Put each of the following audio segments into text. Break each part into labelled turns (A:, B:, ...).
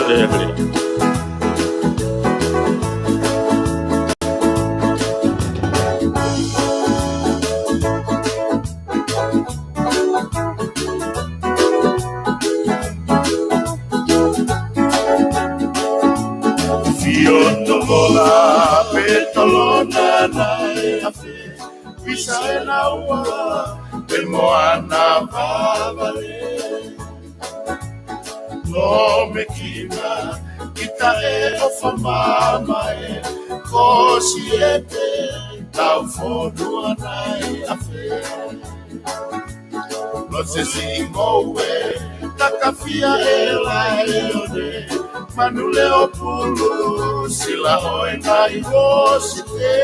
A: Fiotovola petolona na afe bisa na ua pe moana vavale no me kina kita ofa mama kosiete tau fonua na afe no se singowe takafia elaione manule opulu sila hoena iwosite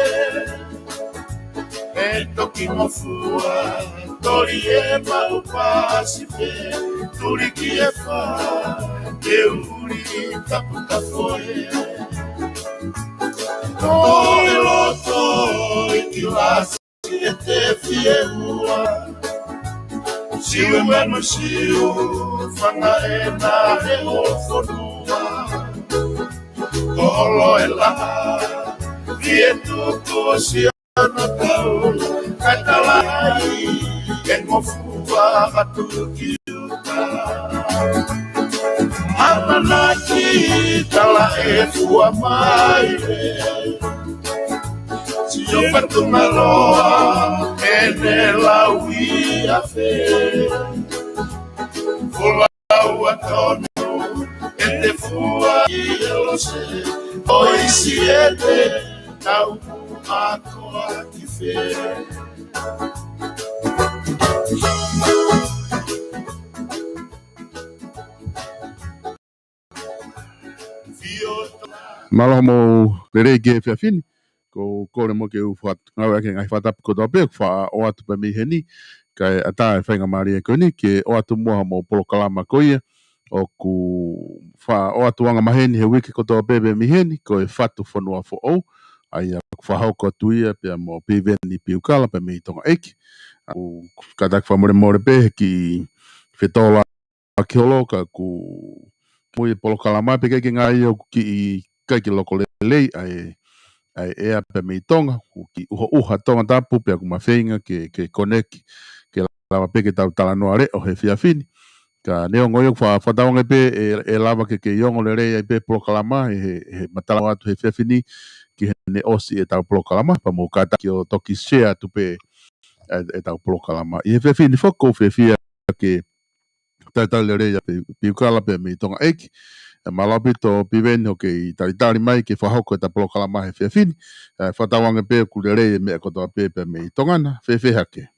A: eto kimofua torie maupasife turikiefa euri taputafoe toiloto ikilasi etefieua siu menu siu fangaena eofonua Kolo ela vietu kosiana tau katalai engofua matukiuka amanaki tala efua maire si yo patumaloa enela uia fe vola uatono ete fua eu sei oi siete tau ako akife
B: Malo mo lere ge fiafini ko kore mo ke u fat ngawa ke ngai fata ko do pe fa o atu pe mi heni kai ata e whainga maria ko ni ke o atu moha mo POLOKALAMA ko ia o ku fa o atu anga maheni he wiki ko do bebe mi heni ko e FATUFONUA fo o ai a fa hau ko tuia pe mo PIVENI PIUKALA pe mi tonga eki o kadak fa more pe ki fetola ki holo ka ku mui POLOKALAMA pe ke ngai o ki kai ki loko lei ai ea pe mi tonga ki uha tonga tapu pe ku mafeinga ke koneki ke lava pe ke tau tala noa re o he fiafini ka neo ngoyo fa taonga pe e lava ke yongo le rei pe POLOKALAMA he matala watu he fiafini ki he ne osi e tau POLOKALAMA pa mo kata ki o toki share tu pe e tau POLOKALAMA i he fiafini foko fia ke tau le rei pe PIUKALA pe mi tonga eki e malapi to PIVENI o ke i taritari mai ke whahoko e ta POLOKALAMA he fiafini whatawanga pe ku le rei me kotoa pe me i tongana hake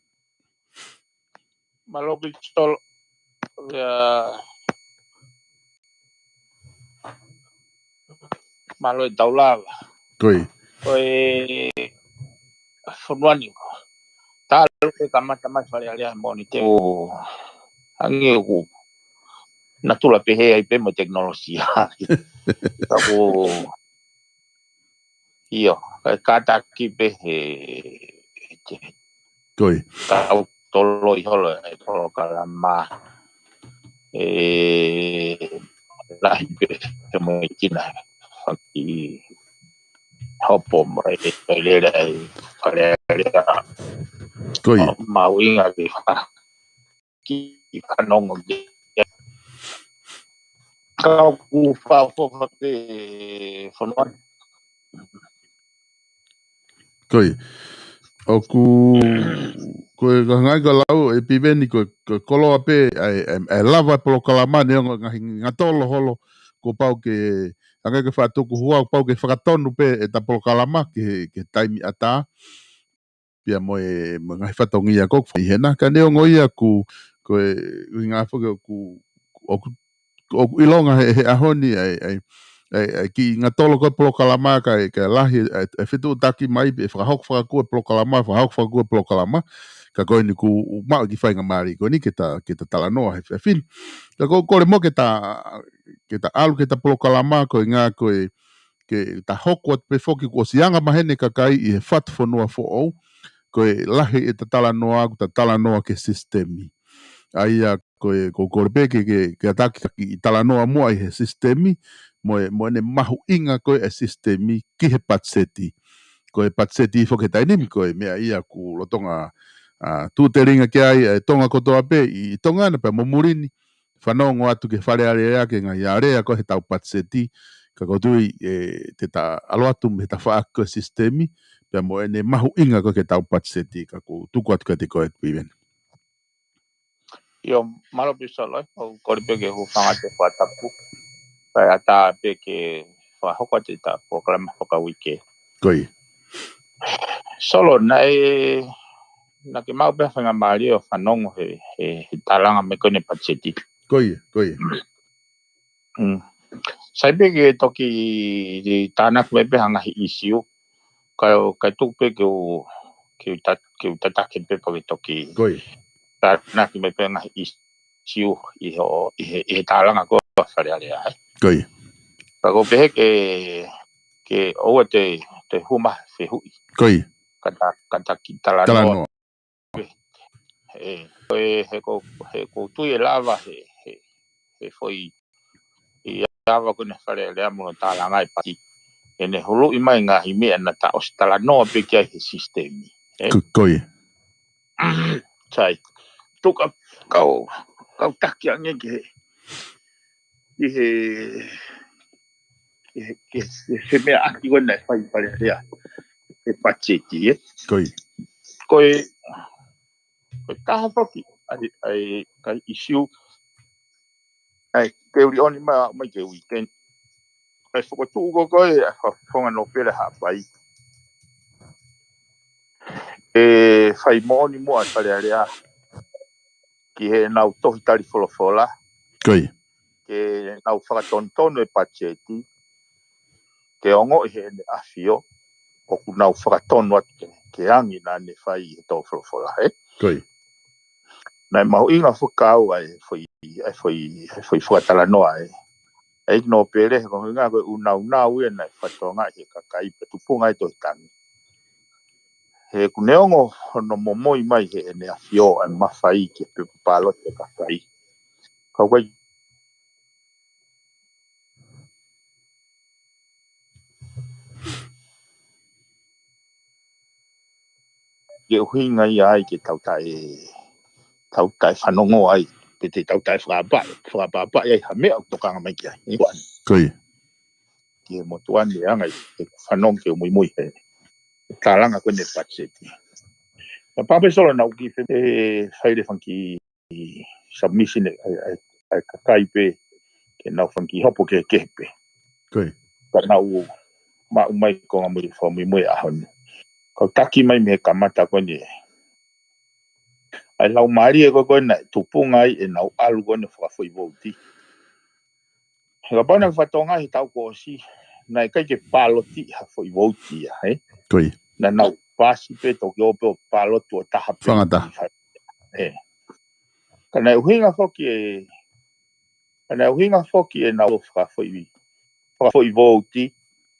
C: Malapi tol malo e taulava
B: koi
C: fonuani talo ke kamata mai fale ale mo ni te o ange ku natula pe he pe mo teknologia ta ko io kata ki pe he
B: koi
C: ta tolo i holo e POLOKALAMA la pe mo kina ki hopo mai pe le fale
B: koi
C: mawinga ki kanong ka ku fa fo te fonuani
B: koi o ku ngai ka lau e PIVENI ko koloa pe e lava POLOKALAMA ne ngatolo holo ko pau ke anga ke whatuku hua pau ke whakatonu pe e ta POLOKALAMA ke taimi ata pia mo e ngai whatongia kok i hena ka neo ngoia ku ngā whaka ku o ilonga he ahoni ki ngā tolo ko POLOKALAMA ka lahi e whitu taki mai e whakahok whakakua POLOKALAMA whakahok whakakua POLOKALAMA ka koe ni ku mao ki whainga maari ko ni ke ta tala noa he whin ka kore mo ke ta alu ke ta POLOKALAMA ko ngā koe ke ta hoko pe foki ko sianga mahene ka kai i he FATUFONUA fo o ko lahi e ta tala noa ke sistemi ai ko pe ke ataki ki talanoa mo ai he sistemi mo ne mahu inga ko e sistemi ki he patseti ko e patseti fo ke taini ko e mea ia ku lotonga tu te ringa ke ai tonga kotoa pe I tonga na pe momurini whanongo atu ke whare area ke ngai area ko he tau patseti ka kotui te ta alo atu me ta whaako sistemi pe mo ene mahu inga ko ke tau patseti ka ko tuku atu ka te koe piveni.
C: Yo malo pisalo o korpe ke hu fanga te fatapu pa ata pe ke fa hoko te ta program hoka wiki.
B: Koi.
C: Solo na ke mau pe fanga mali o fanongo he talanga me kone patseti.
B: Koi.
C: Sai pe ke toki di tanak me pe hanga hi issue ka tu pe ke tata ke pe pe toki.
B: Koi.
C: Tanak me pe hanga issue I talanga ko fare ale.
B: Koi.
C: Ka ko pe ke o te huma fe hui.
B: Koi.
C: Kata ki talanoa. He ko tu lava he foi lava ko ne fare le amo talanga I pati. Ene hulu I mai ngā hime ana ta o talanoa pe kia he sistemi.
B: Koi.
C: Sai. Tuka kau taki ange ke he mea aki ko nei fai pare rea. He patseti
B: Koi.
C: Koe taha poki ai kai issue ai ke uri oni mai ke weekend ai whakatu uko koe whonga no pere hapai whai mooni mua whare area ki he nau tohi tari wholofola
B: Koi.
C: ke nau whakatontonu patseti ke ongo he ne afio o ku nau whakatonu atu ke angi na ne whai he tō wholofola
B: Koi.
C: Nai mahu inga whakau ai whai whakatala noa ai no pere ko ngā koe unau ia nai whatonga he kakai pe tupunga I tohi tangi. He kuneongo no momoi mai he ne afio ai mawhai ke pe palo te kakai. Kau kai ke uhinga I ai ke tautai whanongo ai pe te tautai whakapapa ai hamea tokanga mai ki ai.
B: Koi.
C: Ke motuani angai ke whanong ke mui he. Talanga koe ne patseti. Na pape solo na uki whaire whanki submission ai kakai pe ke nau whanki hopo ke kepe.
B: Koi.
C: Ka nau ma umai ko ngā muri whamui ahoni. Kau taki mai me kamata koe ni ai lau maari koe na tupunga ai nau alu koe ne whakawhoi vouti. Ka pauna whatonga hi tau ko si na kai ke paloti ha whoi vouti
B: Koi.
C: Na nau pasi pe toki ope o palotu o taha pe.
B: Whangata.
C: Kana uhinga foki nau whakawhoi vouti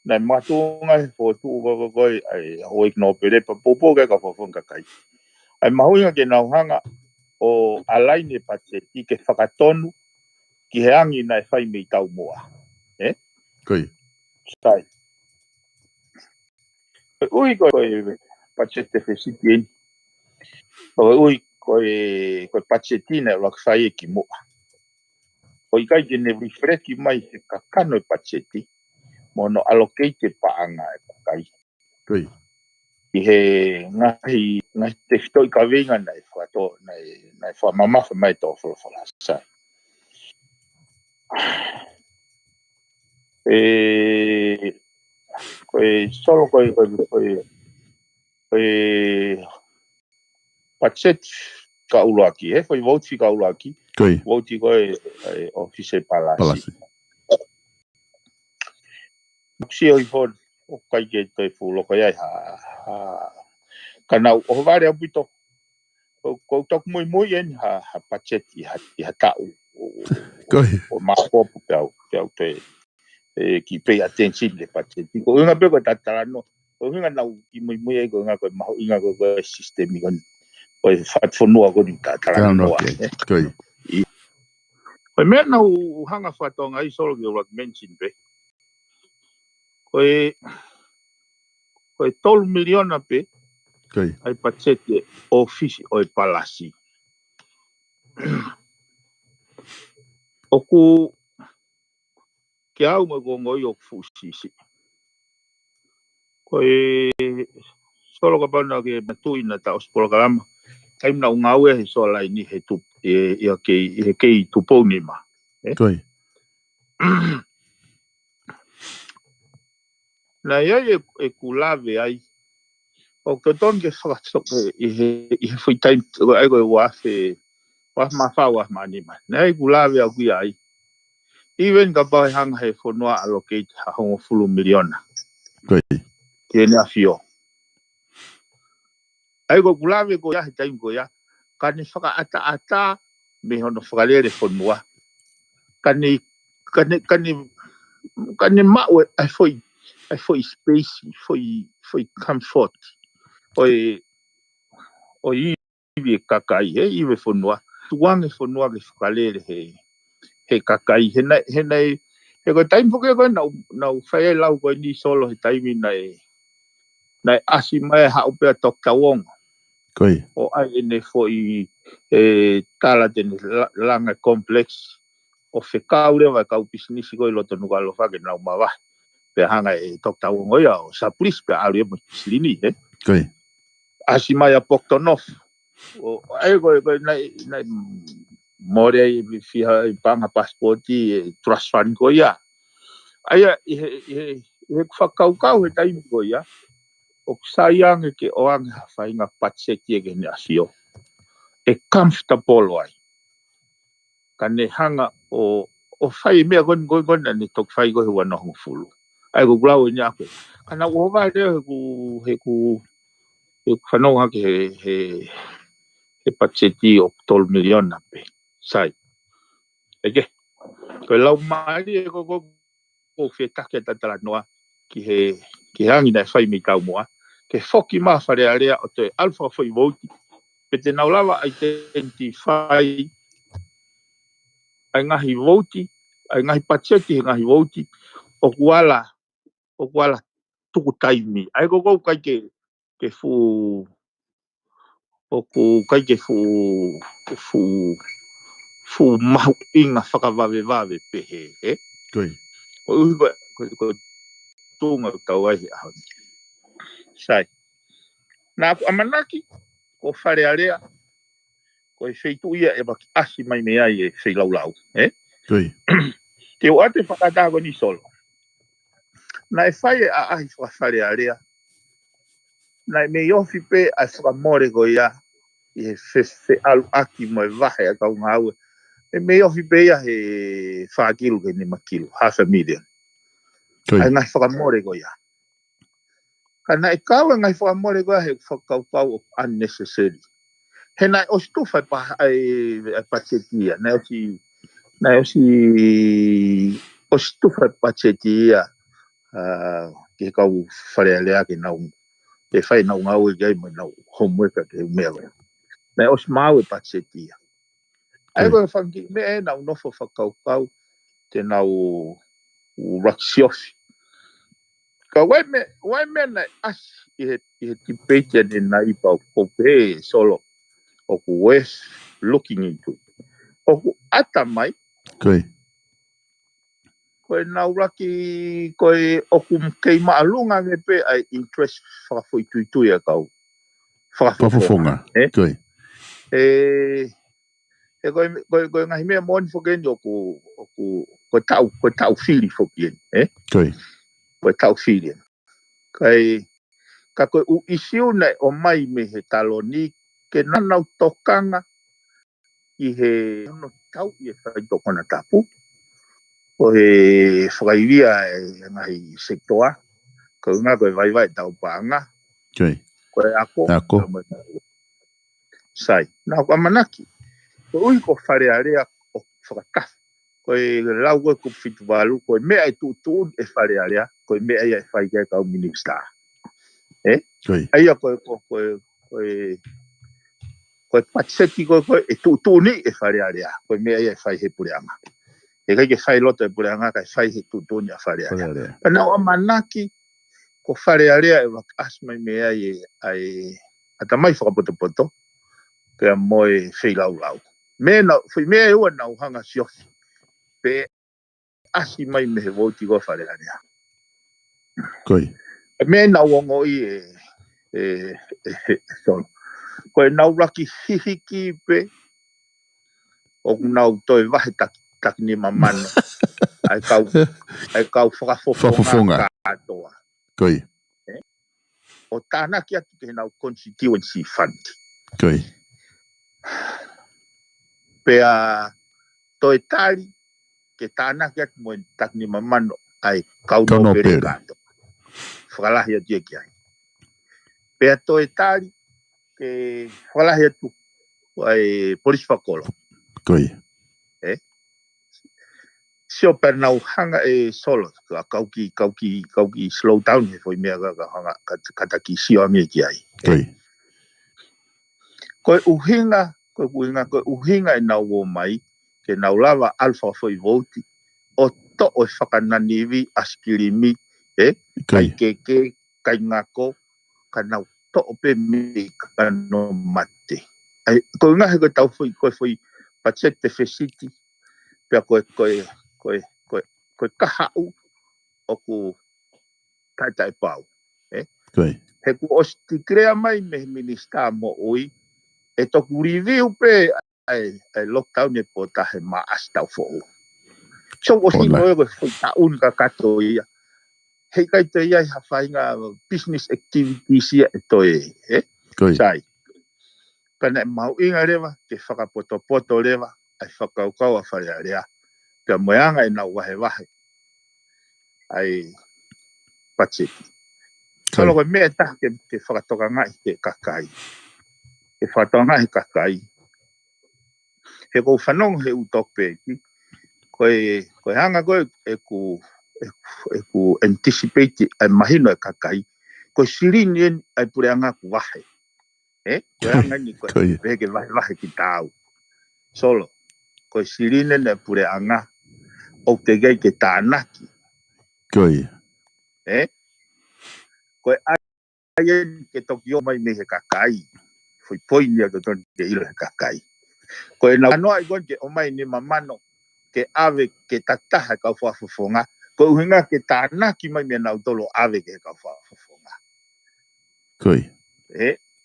C: na matunga he whotu koe ai hoi no pere pa popo ke ka whawhunga kai. Ai mahuinga ke nau hanga o alaine patseti ke whakatonu ki he angi nai whai mei tau mua.
B: Koi.
C: Sai. Ui koe patsete whesiti eni. Ui koe patseti na lak whai ki mua. Koi kai ke ne refreki mai he kakano patseti mono allocate paanga kai.
B: Koi.
C: I he ngahi te whitoi ka venga nei whato nei whamamafa mai tō whalawhala sai. Koe solo koe patseti ka uluaki koe vouti ka uluaki.
B: Koi.
C: Vouti koe office palasi. Si oi fon o kai ke toi fuloko iai kanau o vare apito ko tok muy en ha patseti ha tau
B: Koi.
C: o mapopu pau te ki pay attention le patseti ko nga pe ko tatalano ko nga nau ki muy e ko nga ko maho inga ko system kon ko FATUFONUA ko ni tatalano
B: Koi.
C: Koe mea nau hanga whatonga I solo ki orak mention pe. Koe 3 miliona pe.
B: Kai.
C: Ai patsete ofisi o I palasi. Oku ke au mo gongo I o fusisi. Koe solo ka pana ke matuina ta os POLOKALAMA. Kaim na ungawe he sola ini he tu he kei tuponi ma.
B: Kai.
C: Na ia e kulave ai. O ke ton ke whakatok I he fui taim ai koe wafe wa mawhawa manima. Na e kulave au ki ai. Even ka pau hanga he whanua allocate ha hongo 10 miliona.
B: Kai.
C: Kene a fio. Ai ko kulave ko ya he taim ko ya. Kani whakaata me hono whakalere whanua. Kani maue ai foi space, foi comfort. Oi iwe kakai iwe whanua. Tuange whanua ke whakalere he kakai. He nei he ko taim whuke koe nau whae lau koe ni solo he taimi nei asi mai haupea tok tawonga.
B: Kai.
C: O ai ene foi tala tene langa complex. O whekau rewa kau pisinisi koe loto nuka lo whake nau mawa. Pe hanga tok tawonga ia o saplis pe alu e mo silini.
B: Kai.
C: Asi mai a poktonof. O ai koe nei more I fiha I panga pasporti trust fund ko ia. Ai he whakau he taimi ko ia. O sayang ke oang whainga patseti ke ne asio. E comfortable ai. Ka ne hanga o whai mea gon ne tok whai ko he wana hongo fulu. Ai ko glau ni ako. Kana o vai he ku whanau hake he patseti o 12 miliona pe. Sai. Eke. Ko lau mai ko whetake tatara noa ki hangi nei whai mi tau moa. Ke whoki maa whare area o te alpha whai vouti. Pe te naulawa identify ai ngahi vouti, ai ngahi patseti he ngahi vouti, o kuala tuku taimi. Ai ko kai ke fu, o ku kai ke fu mahu inga whakavave pehe,
B: Kai.
C: O ui ko tunga tau ai ahon. Sai. Nā aku amanaki, ko whare area, ko wheitu ia baki asi mai mea I wheilau.
B: Kai.
C: Te o ate whakatago ni solo. Nai whai ahi whare area. Nai me ofi pe ai whakamore ko ia. I he alu aki mo vahe a kau ngāue. E me ofi pe ia he whakilu ke ni makilu. 500,000.
B: Kai.
C: Ai ngai whakamore ko ia. Ka nai kaua ngai whakamore ko ia he whakaupau unnecessary. He nai o stufa ai pachetia. Nai o stufa pachetia. Ke kau whare alea ke nau. E whai nau ngau e gai mo nau homework ke mea. Nai os mau e pachetia. Ai koe whanki mea nau nofo whakaukau te nau raksiofi. Ka wai mea nai as I he tipete ne nai pau kope solo. Oku west looking into. Oku ata mai.
B: Kai.
C: Koe nau raki koe oku kei maalunga me pe ai interest whakafoi tuitui a kau.
B: Whafufonga. Kai.
C: E koe ngahi mea moni whakeni koe tau whiri whakeni.
B: Kai.
C: Koe tau whiri. Ka koe u isiu nei o mai me he taloni ke nanau tokanga I he no tau I he whai tokona tapu. O he whakaiwia e ngahi sektoa. Ko ngā koe vai tau paanga.
B: Kai.
C: Koe ako. Sai. Nā kua manaki. Ko ui ko whare area o whakatafu. Koe lau koe ko whitu walu. Koe mea e tūtūn e whare area. Koe mea e whai kia kau minister.
B: Kai.
C: Aia koe Koe patseti koe e tutuni e wharearea. Koe mea ia e whai he pureanga. E kai ke whai loto e pureanga kai whai he tutuni a wharearea. Pena o manaki ko wharearea e wak asmai mea ai atamai whakapoto pea moe wheilau. Mea e ua nau hanga siofi. Pe asi mai me he voti ko wharearea.
B: Koi.
C: Mea nau ongo i solo. Koe nau raki hihiki pe o nau toi wahe tak ni mamano. Ai kau whakafofonga katoa.
B: Koi.
C: O tāna ki atu ke nau constituency fund.
B: Koi.
C: Pea toi tari ke tāna ki atu mo tak ni mamano ai kau no pere kato. Whakalahi atu e ki ai. Pea toi tari ke whakalahi atu ai polisi whakolo.
B: Koi.
C: Sio per nau hanga e solo kauki slow down he foi mea ga hanga kataki sio a mea ki ai. Koe uhinga e nau o mai ke nau lava alfa foi voti o to o whakananiwi askirimi kai keke kai ngako ka nau to o pe mi ka no mate. Koe ngahe koe tau foi pachete fesiti pea koe kahau o ku taitai pau. He ku osti krea mai me minista mo ui e toku review pe ai lockdown e po tahe maas tau fo'u. So o hino e koe taun ka kato ia. Hei kai te iai hawhainga business activities ia e toi sai. Kana e mau inga rewa ke whakapoto rewa ai whakaukau a wharearea. Pea moeanga e nau wahe. Ai pacheti. Solo koe mea taha ke whakatoka ngai ke kakai. Ke whakatoka ngai kakai. He kou whanong he utok pēki. Koe hanga koe e ku anticipate ai mahino e kakai. Koe sirini ai pureanga ku wahe. Koe hanga ni koe veke wahe ki tau. Solo. Koe sirini ai pureanga o te gai ke tānaki.
B: Koi.
C: Koe ai ke toki o mai me he kakai. Foi poini a ton ke ilo he kakai. Koe na noa i ke o mai ni mamano ke ave ke tataha kau whafofonga. Koe uhinga ke tānaki mai me nau tolo ave ke kau whafofonga.
B: Koi.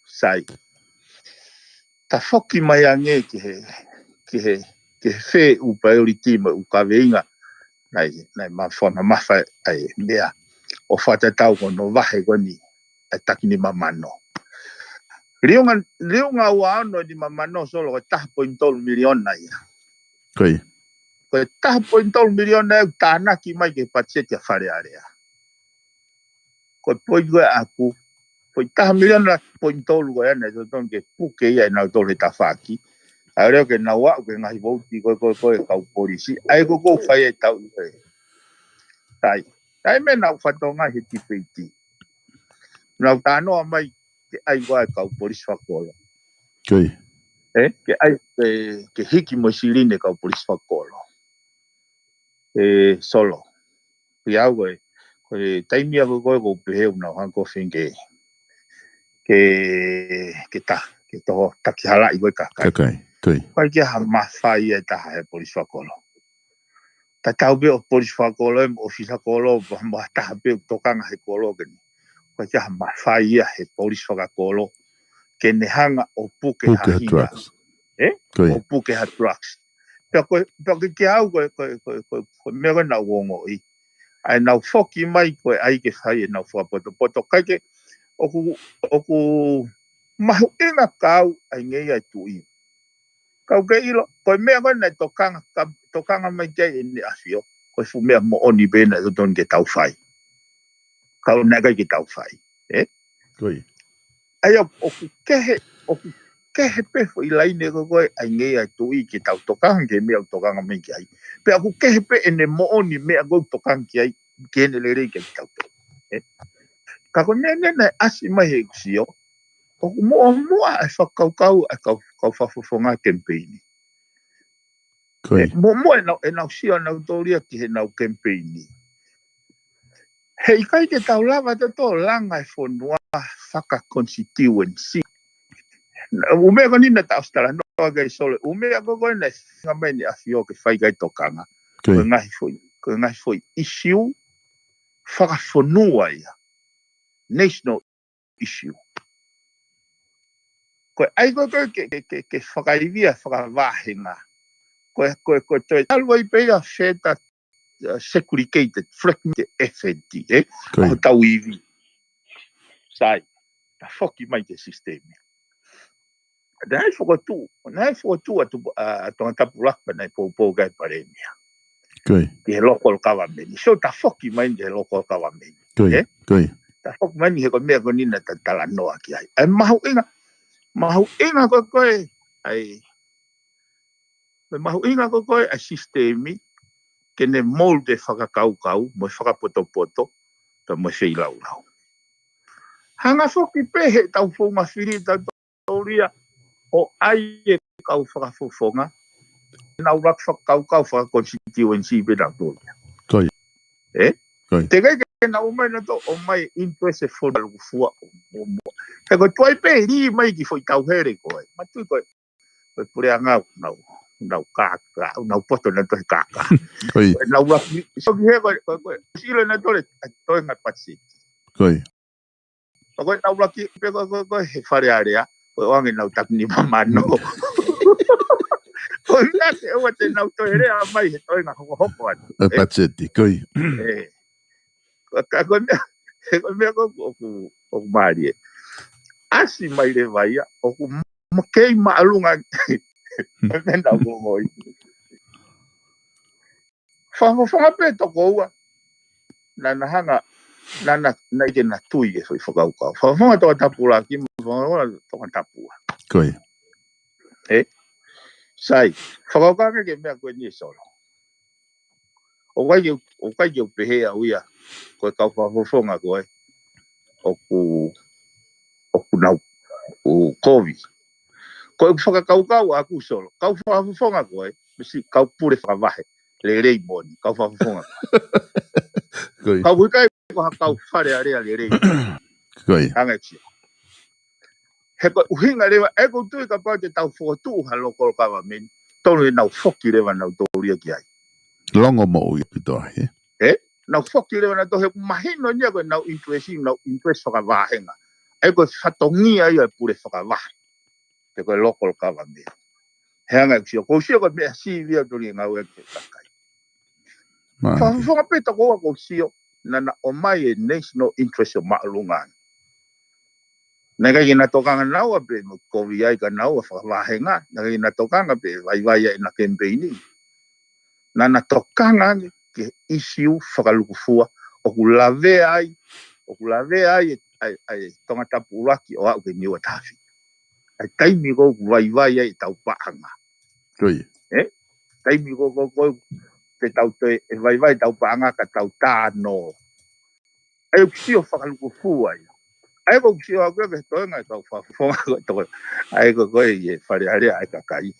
C: Sai. Ta whoki mai ange ke he whe u priority ma u kaweinga. Nai mawhona mawhai ai mea. O whatatau ko no wahe koni e taki ni mamano. Riunga ua ano ni mamano solo ko 3.3 miliona ia.
B: Koi.
C: Ko 3.3 miliona e tānaki mai ke patseti a wharearea. Ko poi koe aku. Ko 3 miliona 0.3 koe ane so ton ke puke ia e nau tole ta whaki. A reo ke nau au ke ngahi vouti koe kau polisi. Ai ko whai e tau koe. Tai me nau whatonga he tipeiti. Nau tānoa mai ke ai koe kau polisi whakolo.
B: Koi.
C: Ke ai ke hiki mo sirine kau polisi whakolo. Solo. Ki au koe taimia koe peheu nau hanko whinge ke toho taki halai koe kakai.
B: Koi.
C: Koe kia ha mawhai e taha he polisi whakolo. Ta tau be o polisi whakolo e ofisa kolo ma taha be o tokanga he kolo keni. Koe kia ha mawhai e he polisi whakolo ke nehanga o puke ha hinga. O puke ha drugs. Pea koe kia au koe mea koe nau wongo i. Ai nau whoki mai koe ai ke whai e nau whapoto. Kaike oku mahu inga kau ai ngei ai tui. Kau ke ilo, koe mea koe nei tokanga mai kei e ni asio. Koe fu mea mo oni bena e ton ke tau whai. Kau nega ke tau whai.
B: Koi.
C: Ai oku kehe pefo i laine koe ai ngei ai tui ke tau tokanga ke mea tokanga mai kei. Pe aku kehe pe ene mo oni mea koe tokanga kei kene le rei ke tau toka. Ka koe mea nena asi mai he kusio. o mua e whakaukau e kau whafonga campaign. Mua e nau sia nau tōria ki he nau campaign. Hei kai ke tau lava te tō langa e whonua whaka constituency. Umea ko nina ta austara noa gai sole. Umea ko koe nei ngameni a fio ke whai gai tokanga. Ko ngai foi issue whakawhonua ia. National issue. Ko ai ko ke whakaivia whakavahenga. Ko toi alwa I pea wheta segregated, fragmented FNT, o tau iwi. Sai, ta whoki mai te sistemi. Nai whakatu a tonga tapuraka nei pōpō gai paremia. Ki he local government. So ta whoki mai te local government. Ta whoki mai he ko mea ko nina ta tala noa ki ai. Ai mahu inga ko koe ai mahu inga ko koe ai sistemi ke ne molde whakakaukau mo whakapoto-poto ta mo whilau. Hanga whoki pehe tau whonga whiri tau tauria o ai e kau whakafofonga nau rak whakaukau whakakonstituency bena tōria. Te kai ke na umai na to o mai interest e whona lukufua o mua. Te koe tuai pehe ri mai ki whoi tau here koe. Matui koe pure angau nau kaka, nau poto na tohe kaka. Nau rafi, so ki he koe, silo na tole, toe ngai patsi. Koe nau rafi, koe he whare area, koe wangi nau takni mamano. Koe ngate, owa te nau toe rea mai, he toe ngai hoko anu.
B: Patseti, koe.
C: Koe mea koe maari e. Asi mai le vaia, oku makei maalunga, Nau ngoi. Whanga pe toko ua. Nana hanga, nana naike na tui e whakaukau. Whanga toka tapura ki, whanga toka tapua.
B: Koe.
C: Sai, whakaukau ke mea koe ni solo. O kai ke upehea uia, koe kau whanga koe. Oku nau, o COVID. Koe whakaukau aku solo. Kau whanga koe, misi kau pure whakavahe. Le rei moni, kau whakafonga. Kau wikai kau whare area le rei. Hanga kia. He koe uhinga rewa, eko tui ka pau te tau whakatu ha local government, tonu e nau whoki rewa nau tōria ki ai.
B: Longo mo ui pitoa,
C: Nau whoki rewa nau tō he mahino nia koe nau interest whakavahenga. Eko whatongia ia pure whakavahe. Te koe local government. Hanga kia, kou sia koe mea si via tori ngau e ke takai. Whanga peta koa kou sio, nana o mai e national interest o maalungan. Naka ina tokanga naua pe mo kovi ai ka naua whakawahenga. Naka ina tokanga pe vai e na campaigni. Nana tokanga ke issue whakalukufua. Oku lave ai tonga tapuraki o au ke niwa tafi. Ai taimi ko vai ai tau paanga. Taimi ko te tau te vai tau paanga ka tau tāno. Ai uksio whakalukufua ia. Ai ko kio aku ke toenga ka whafonga ko to. Ai ko e whare area ai ka kai.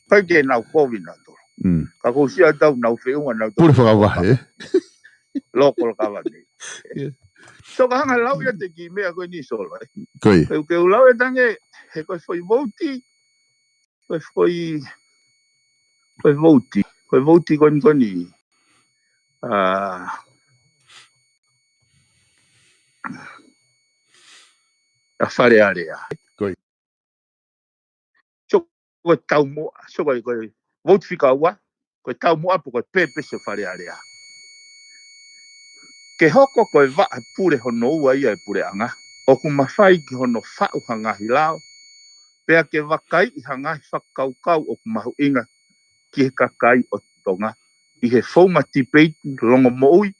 C: Kai ke nau COVID na to. Ka ko sia tau nau whiunga nau to.
B: Pure whakawahe.
C: Local government. So ka hanga lau ia te ki mea koe ni solo.
B: Koe.
C: Ke ulau e tange he koe whoi vouti. Koe vouti. Koe vouti koni. A whare area.
B: Koe.
C: So koe tau moa. So koe vote whika ua. Koe tau moa po koe pepe se whare area. Ke hoko koe waa pure hono ua ia e pure anga. O ku mawhai ki hono whau hangahi lao. Pea ke wakai i hangahi whakaukau o ku mahu inga ki he kakai o tonga. I he whauma debate longo mo ui.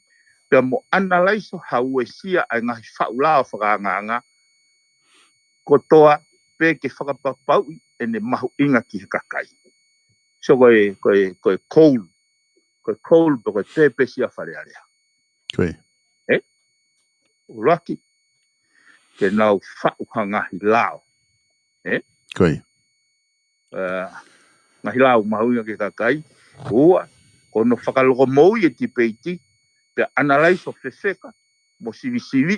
C: Pea mo analaiso hau e sia ai ngahi whau lao whakaanganga. Ko toa pe ke whakapapau e ne mahu inga ki he kakai. So koe coal. Koe coal po koe pepe sia whare area.
B: Koe.
C: Uraki. ke nau whauhangahi lao.
B: Koi.
C: Ngahi lao mahuinga ke kakai. Ua, kono whakaloko mou e ti peiti, pe analyze o whewheka, mo sivi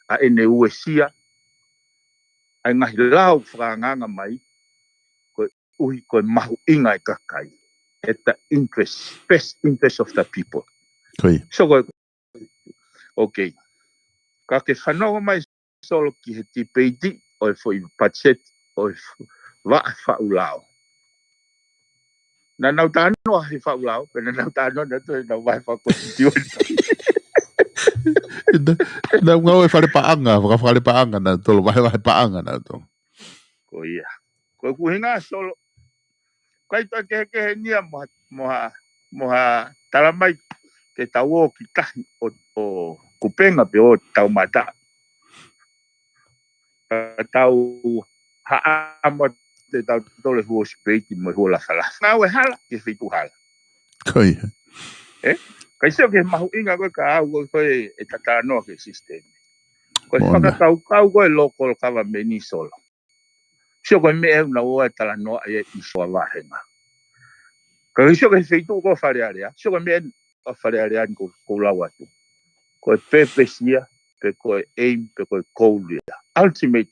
C: a ene uesia, ai ngahi lao whakanganga mai, koe uhi koe mahu inga e kakai. At the best interest of the people.
B: Koi.
C: So koe, okay. Ka ke whanau mai solo ki he ti peiti, o e fwoi pachet, o e waa whaulao. Na nau tāno a he whaulao, pe na nau tāno na to e nau vai whakonstituenti.
B: Na ngau e whare paanga, whare paanga na tolo, wahe paanga na to.
C: Ko ia. Ko kuhinga solo. Kai to ke nia moha talamai ke tau ki tahi o kupenga pe o tau mata. Tau haama te tau tole huo speiti mo huo la fala. Ngau e hala ke fitu hala.
B: Koi.
C: Kai seo ke mahu inga koe ka au koe e tatanoa ke sistemi. Koe whakakau koe local government solo. Seo koe me na oa talanoa e isoa wahenga. Kai seo ke fitu ko wharearea. Seo koe me o wharearea ni ko lau atu. Koe pepesia, pe koe aim, pe koe koulia. Ultimate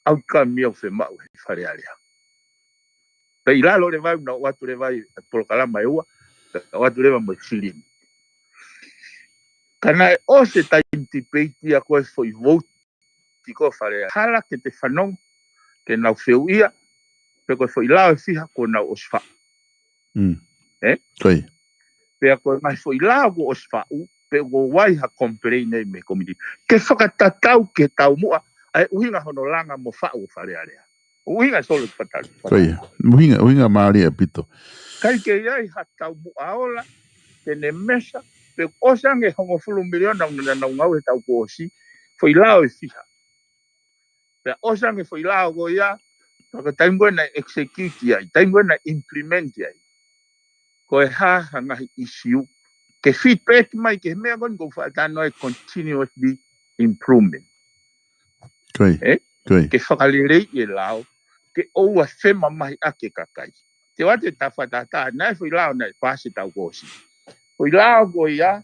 C: outcome mea o whemau he wharearea. Pe ilalo le vai na watu le vai POLOKALAMA e ua, watu le vai mo chilini. Kana e o se taimti peiti a koe foi vote ti ko wharea. Hala ke te whanong ke nau whiuia, pe koe foi lao e whiha ko nau oswha.
B: Koi.
C: Pe a koe mai foi lao ko oswha u, pe ko wai ha complain e me komiti. Ke whakatatau ke tau mua, ai uhinga hono langa mo whau wharea rea. Uhinga solo patali.
B: Koi. Uhinga maari e pito.
C: Kai ke iai ha tau mua ola, ke ne mesa, pe osange hongo fulu miliona na ngau e tau kosi, foi lao e fiha. Pe osange foi lao go ia, ka taimgo na execute ai, taimgo na implement ai. Ko e ha ngahi issue, ke feedback mai ke mea kon go whaatano e continuously improvement.
B: Koi. Koi.
C: Ke whakalirei e lao, ke oua whema mai ake kakai. Te wate ta whatata, nai foi lao na pasi tau kosi. Foi lao go ia,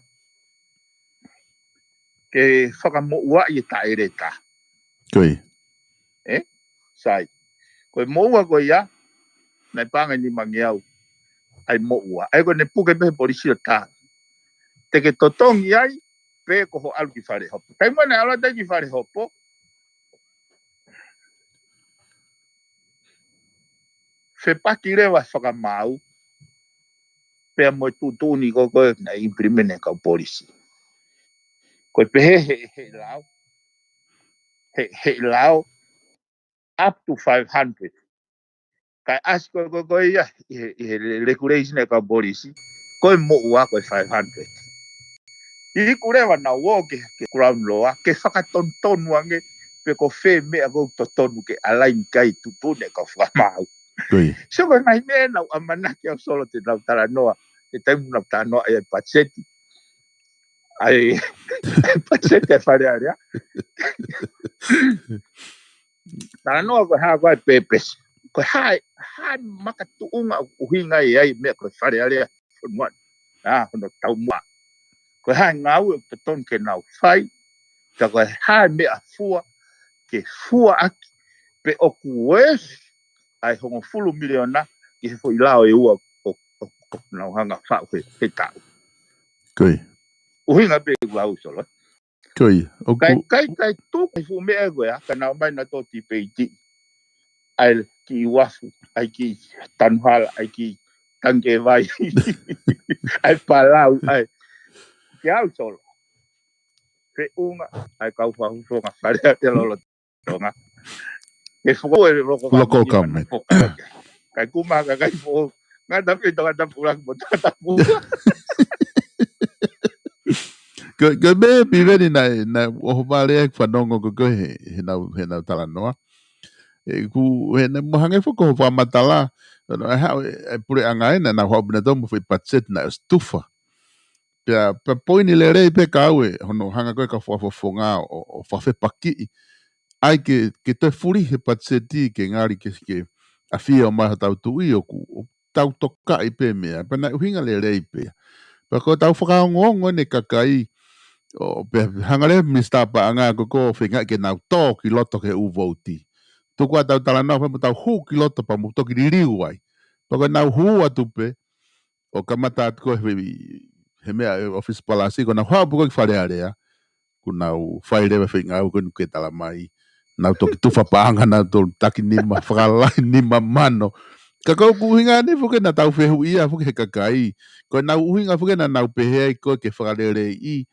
C: ke whakamoua i taere ta.
B: Koi.
C: Sai. Koe moua ko ia, nai panga ni mangiau, ai moua. Ai ko ne puke pehe polisi o tā. Te ke totongi ai, pe ko ho alu ki whare hopo. Kai mana ala tai ki whare hopo. Whepaki rewa whakamau, pe mo tutuni ko koe na imprimene kau polisi. Koe pehe he lao, he lao, up to 500. Kai asko ko ia, i regulation e kau polisi, koe mo ua koe 500. I kurewa na wo ke ground law, ke whakatontonu ange, pe ko whe mea ko totonu ke alain kai tutune ka whamau. So ko ngai mea nau amanaki au solo te nau tara noa, e taimu nau tara noa e pacheti. Ai pacheti e whare area. Tara noa ko haa koe pepes. Ko haa makatuunga uhinga e ai mea ko whare area. Hono tau mua. Ko haa ngau e totonu ke nau whai, ka koe haa mea fua, ke fua aki, pe oku wes, ai hongo fulu miliona, ki he fo ilao e ua o nau hanga whau he tau.
B: Koi.
C: Uhinga pe wau solo.
B: Koi.
C: Kai tūkai fu mea goe, ka nau mai na tō ti peiti. Ai ki wafu, ai ki tanuhala, ai ki tange vai, ai palau, ai ki au solo. Pe unga, ai kau whahu songa, wharea te lolo tonga. Ke fuko e loko
B: kame.
C: Kai kumaka kai fuko, ngā tapi tonga tapurang mo tapura.
B: Ko me piveni na o vale e whanongo ko he nau tala noa. Ku he na mohange foko ho matala. E hao e pure angaina na hau bina tomu fai patset na estufa. Pea poini le rei pe kaue hono hanga koe ka whafonga o whafe paki. ai ke te furi he patseti ke ngari ke a fia o maha tau tui o tau toka i pe mea, pana uhinga le rei pe. Pa ko tau whakaongongo ne kakai, o pe hangare mista pa anga ko whinga ke nau tō ki loto ke uvouti. Tuku a tau talanau pa tau hu ki loto pa muto ki ririu ai. Pa ko nau hu atu pe, o kamata atu ko he mea office palasi, ko nau hua puko ki whare area, ko nau whairewa whinga au ko nuke talamai. Nau toki tufa paanga nau to taki nima whakalai nima mano. Ka kau kuhinga ni fuke na tau whehu ia fuke he kakai. Ko nau uhinga fuke na nau pehea i ko ke whakalere i.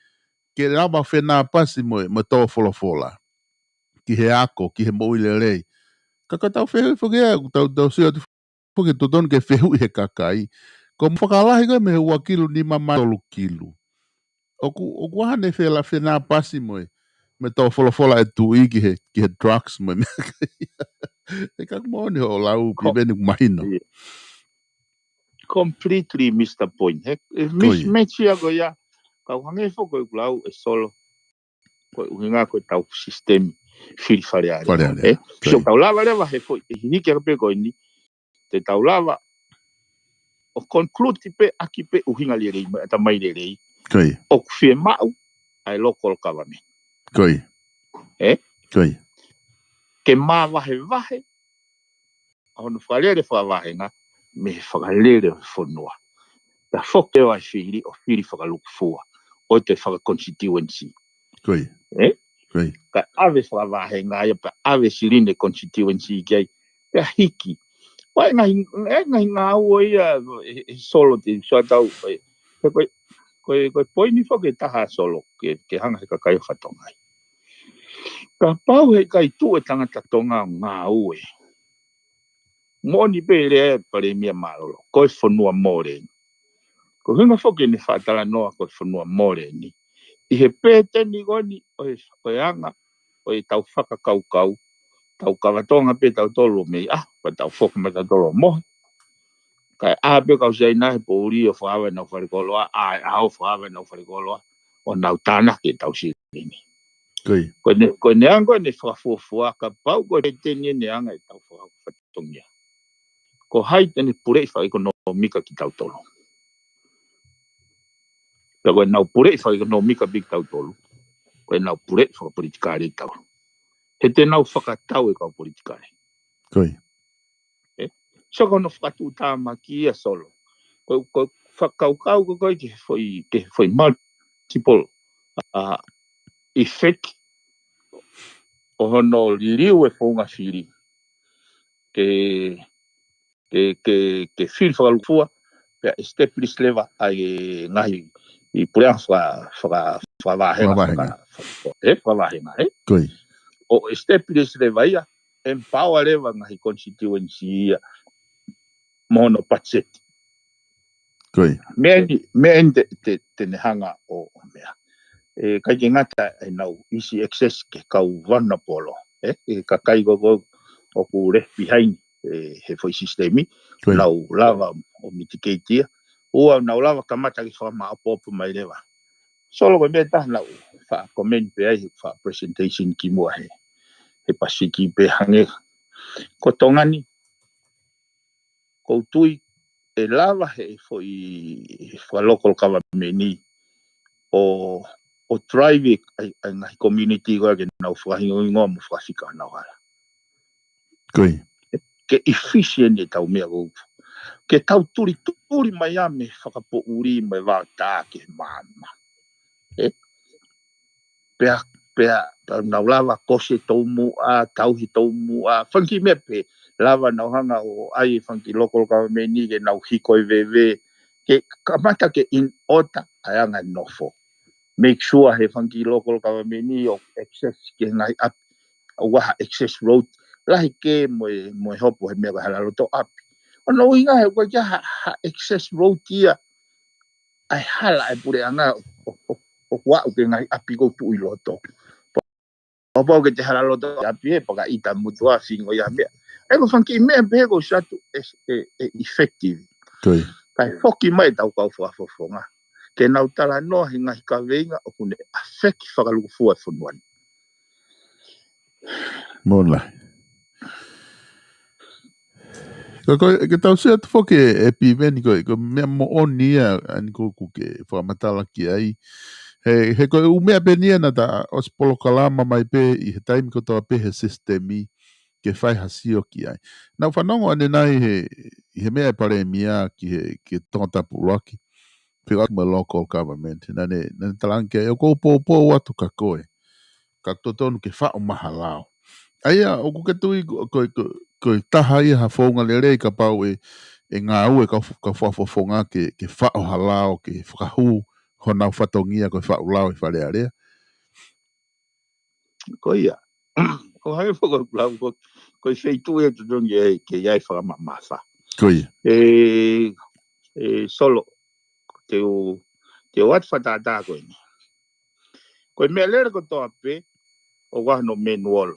B: Ke rama whena pasi mo tō wholofola. Ki he ako, ki he moile rei. Ka kau tau whehu fuke ia, tau sia tu fuke tutonu ke whehu i he kakai. Ko mwhakalahi koe me he ua kilu nima mano kilu. Oku hane whena pasi mo me tō wholofola e tu i ki he drugs mo. E ka moni o lau piveni mahino.
C: Completely missed the point. Mismatch ia ko ia. Kau hange fo ko lau e solo. Ko uhinga ko tau sistemi fili fare are. So kau lava leva he fo hini ke pe ko ni. Te tau lava o conclude pe aki pe uhinga le rei ta mai le rei.
B: Koi.
C: O fie mau ai local government.
B: Koi. Koi.
C: Ke ma vahe. Ono whalere whawahenga me whakalere whanua. Ta whoke wa whiri o whiri whakalukufua o te whakaconstituency.
B: Koi. Koi.
C: Ka ave whawahenga ia pa ave sirine constituency kei ka hiki. Wai ngahi ngā ua ia solo te suatau koe poini whake taha solo ke hanga he kakai whatongai. Ka pau he kai tu e tangata tonga ngā ue. Moni pe le pare mia malolo ko fonua more ko hinga foke ni fatala noa ko fonua more ni I he pete ni goni o anga o tau whaka kau tau kawatonga pe tau tolo me pa tau foka ma tau tolo mo kai pe kau sei na he pouri o whawe na wharikoloa au whawe na wharikoloa o nau tana ke tau sirini ko ne anga ni whafufua ka pau ko te ni anga tau whatongia ko hai tani purei wha ekonomika ki tau tolo. Ko nau purei wha ekonomika ki tau tolo. Ko nau purei wha politikare tau. He te nau whakatau e kau politikare.
B: Koi.
C: So kono whakatu tāma ki ia solo. Ko whakaukau ko koi ke whai multiple effect o hono liu e whaunga whiri. Ke whiri whakalufua pe establish leva ai ngahi I purea whakawahenga
B: Koi.
C: o establish leva ia empower leva ngahi constituency ia mono budget
B: Koi.
C: mea te nehanga o mea kai ke ngata e nau isi access ke kau wana polo ka kai gogo o ku left behind he foi sistemi nau lava o mitigate ia ua nau lava kamata ki whama apopo mai lewa. Solo me ta nau wha comment pe ai wha presentation ki mua he pasiki pe hange. Ko tongani ko tui e lava he foi wha local government o drive ai ngai community ko ke nau whahingo ingoa mu whasika nau hala.
B: Koi.
C: Ke efficient e tau mea kou. Ke tau turi mai ame whakapo uri mai wā tā ke māma. Pea nau lava kose tau mua, tauhi tau mua. Whanki mea pe lava nau hanga o ai whanki local government ni ke nau hikoi vewe. Ke kamata ke in order ayanga nofo. Make sure he whanki local government ni o access ke ngai up. Waha access road. Lahi ke moe hopo he mea halaloto api. Ono inga he kwa kia ha access road ia. Ai hala e pure anga o wau ke ngai api ko tu I loto. Opo ke te halaloto api e paka ita mutua singo ia mea. Ego whanki mea pego satu effective.
B: Koi.
C: Kai foki mai tau kau whafonga. Ke nau tala noa he ngahi ka veinga o kune affect whakalukufua whanuani.
B: Mola. Ko tau se atu foke e piveni ko mea mo oni ani ko ke whamatala ki ai. He ko umea penia na ta os polokalama mai pe I he taimi ko toa pe he sistemi ke whai hasio ki ai. Nau whanongo ane nai he mea e pare mia ki he tonga tapuaki. Whika ma local government. Nane talanke e ko po atu ka koe. Ka totonu ke whao mahalao. Aia, o ku ketui ko taha ia ha whaunga lere ka pau e ngā ue ka whafonga ke whao halao, ke whakahu hona whatongia ko whao lao I whare area.
C: Ko ia. Ko hangi whakalau ko wheitu e tutongi ke iai whakamamasa.
B: Ko ia.
C: Solo, te wat whatata ko ini. Ko mea lere ko toa pe, o wahano menuolo.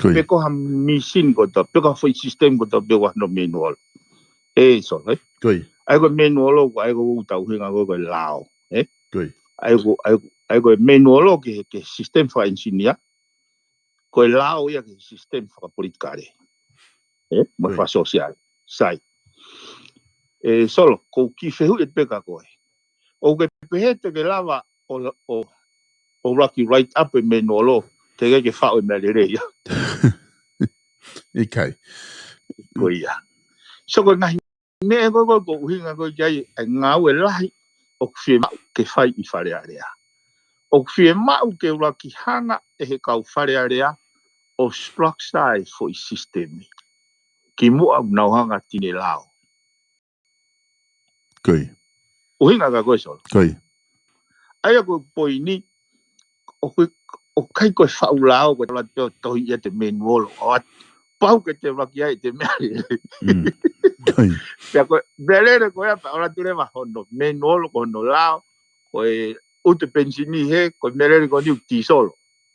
C: Pe ko ha machine ko toa, pe ko ha whai system ko toa pe wahano menuolo. Solo,
B: Ko ia.
C: Ai ko menuolo ko ai ko utau hinga ko lao.
B: Ko ia.
C: Ai ko menuolo ke system wha engineer. Ko lao ia ke system wha politikare. Mo wha social. Sai. Solo, ko ki whehu e peka koe. O ke pehete ke lava o Rocky right up e menuolo. Te ke whao e mele reia.
B: Ikai.
C: Ko ia. So ko ngahi me ko hinga ko jai ngau e lahi o whi mau ke whai I whare area. O whi mau ke Rocky hanga e he kau whare area o structure for I system. Ki mua nau hanga tine lao.
B: Ko ia.
C: O hinga ka koe solo.
B: Ko ia.
C: Aia ko poini o kai koe whau lao ko la teo tohi ia te menuolo. O pau ke te Rocky ai te mea.
B: Ko ia.
C: Pea koe, velere koe apa, ora ture ma hono, menuolo ko hono lao, koe ute pensini he, koe velere ko niu tisolo.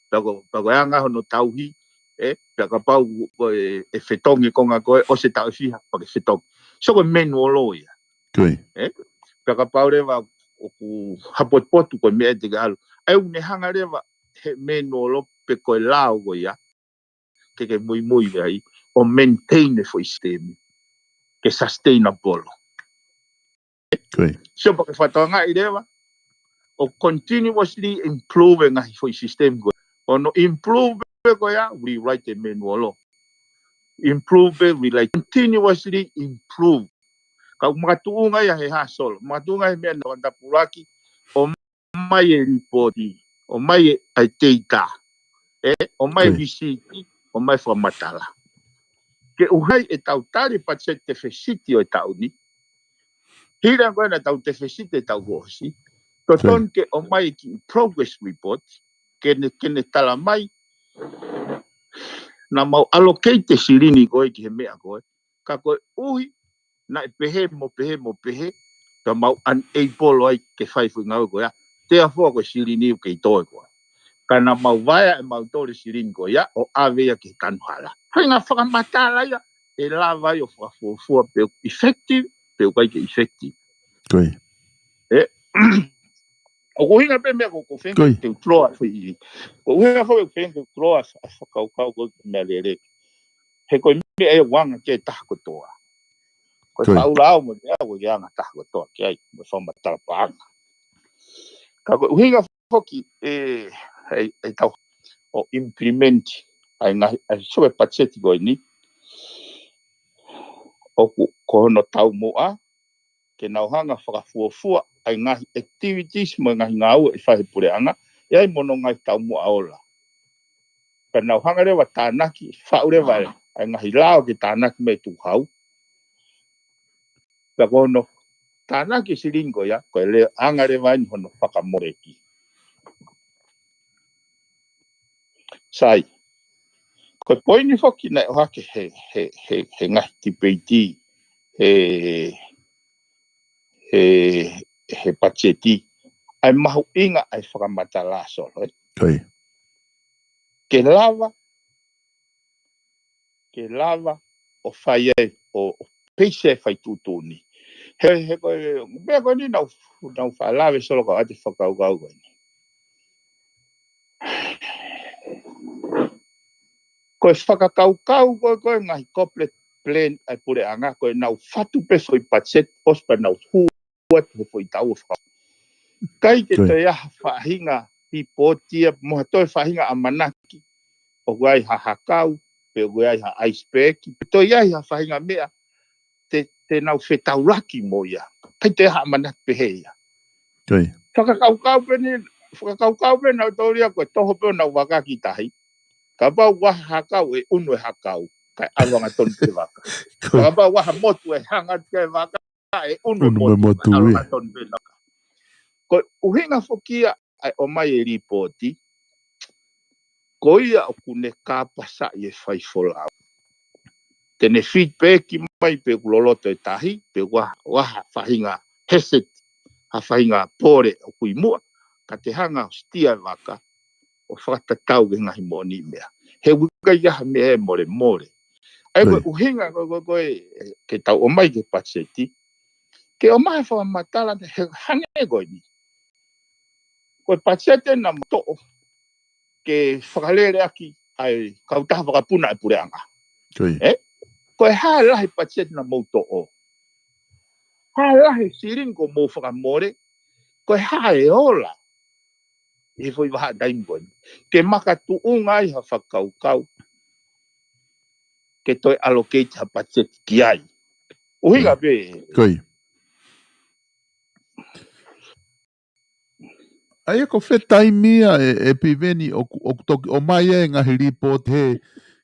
C: Pea koe anga hono tauhi, pea ka pau koe e whetongi konga koe, o se tau fiha, pa ke whetongi. So koe menuolo ia.
B: Ko ia.
C: Pea ka pau rewa, o ku hapotu koe mea te galo. Ai une hanga rewa, he menuolo pe koe lao koe ia, ke mui ai, o maintain e foi sistemi. Ke sustainable. So pa ke whatonga I rewa, o continuously improving ai foi system ko. O no improve ko ya, we write the manual. Improve, we like continuously improve. Ka matuunga ya he hasol, matuunga he mea na wantapuraki, o mai e reporti, o mai e data, o mai visiti, o mai whamatala. Ke uhai e tau tari patse te whesiti o e tau ni, hira koe na tau te whesiti e tau gosi, Toton ke o mai ki progress report, kene tala mai, na mau allocate te sirini koe ki he mea koe, ka koe uhi, na e pehe mo pehe, ka mau unable ai ke whaifu ngau koe, te a fua koe sirini u kei toe koe. Ka na mau vaya e mau tore sirini koe, o awea ke tanuhala. Hai ngā whakamatala ia, e la vai o whakafua peu effective, peu kai ke effective.
B: Koe.
C: O ko hinga pe mea ko whenga te utroa whi. Ko hinga whawe whenga utroa a whakaukau ko mea lere. He koe mea e wanga ke taha kotoa. Koe whaurao mo rea ko ianga taha kotoa ki ai. Mo whamatara paanga. Ka koe hinga whoki e tau o implement ai ngahi ai soe patseti koe ni. O ko hono tau moa ke nauhanga whakafuafua ai ngahi activities mo ngahi ngau e whahe pureanga. Iai mono ngai tau mua aola. Ka nauhanga rewa tānaki, whaurewa ai ngahi lao ki tānaki me tu hau. Ka kono, tānaki siringo ia, koe leo anga rewa ni hono whakamoreki. Sai, koe poini whoki nei ohake he ngahi tipeiti, he pacheti, ai mahu inga ai whakamata la solo. Ke lava o whaie o peise whai tūtūni. He koe, mea koe ni nau whaalawe solo ka ate whakaukau koe ni. Koe whakakaukau koe ngahi corporate plan ai pure anga koe nau fatu pe foi patset ospa nau huat he foi tau whakau. Kai ke te aha whahinga i pōtia moha toi whahinga a manaki o guai ha hakau pe guai ha iceberg pe toi ai ha whahinga mea te nau whetauraki mo ia. Kai te aha manaki pe heia. Whakakaukau pe nau tauria koe toho pe nau wakaki tahi. Ka pau waha hakau e unu e hakau. Kai awanga tonu pe waka. Ka pau waha motu e hanga te waka e unu motu. Kai awanga tonu pe waka. Ko uhinga fokia ai o mai e ripoti. Ko ia o kune kāpasa i e whai wholau. Tene feedback i mai pe kuloloto e tahi. Pe waha whahinga heset. Ha whahinga pore o kui mua. Ka te hanga o stia waka. O whakatatau ke ngahi moni mea. He wika iaha mea e more more. Ai koe uhinga koe ke tau o mai ke patseti. Ke o mai whakamatala he hange koe ni. Koe patsete na moto'o. Ke whakalere aki ai kautaha whakapuna e pureanga. Koe hae lahi patsete na moto'o. Hae lahi siringo mo whakamore. Koe hae ola. E foi waha daimbo. Ke maka tuunga i ha whakaukau. Ke toi allocate ha budget ki ai. Uhinga pe.
B: Koi. Ai ko whetaimia e piveni o mai e ngahi report he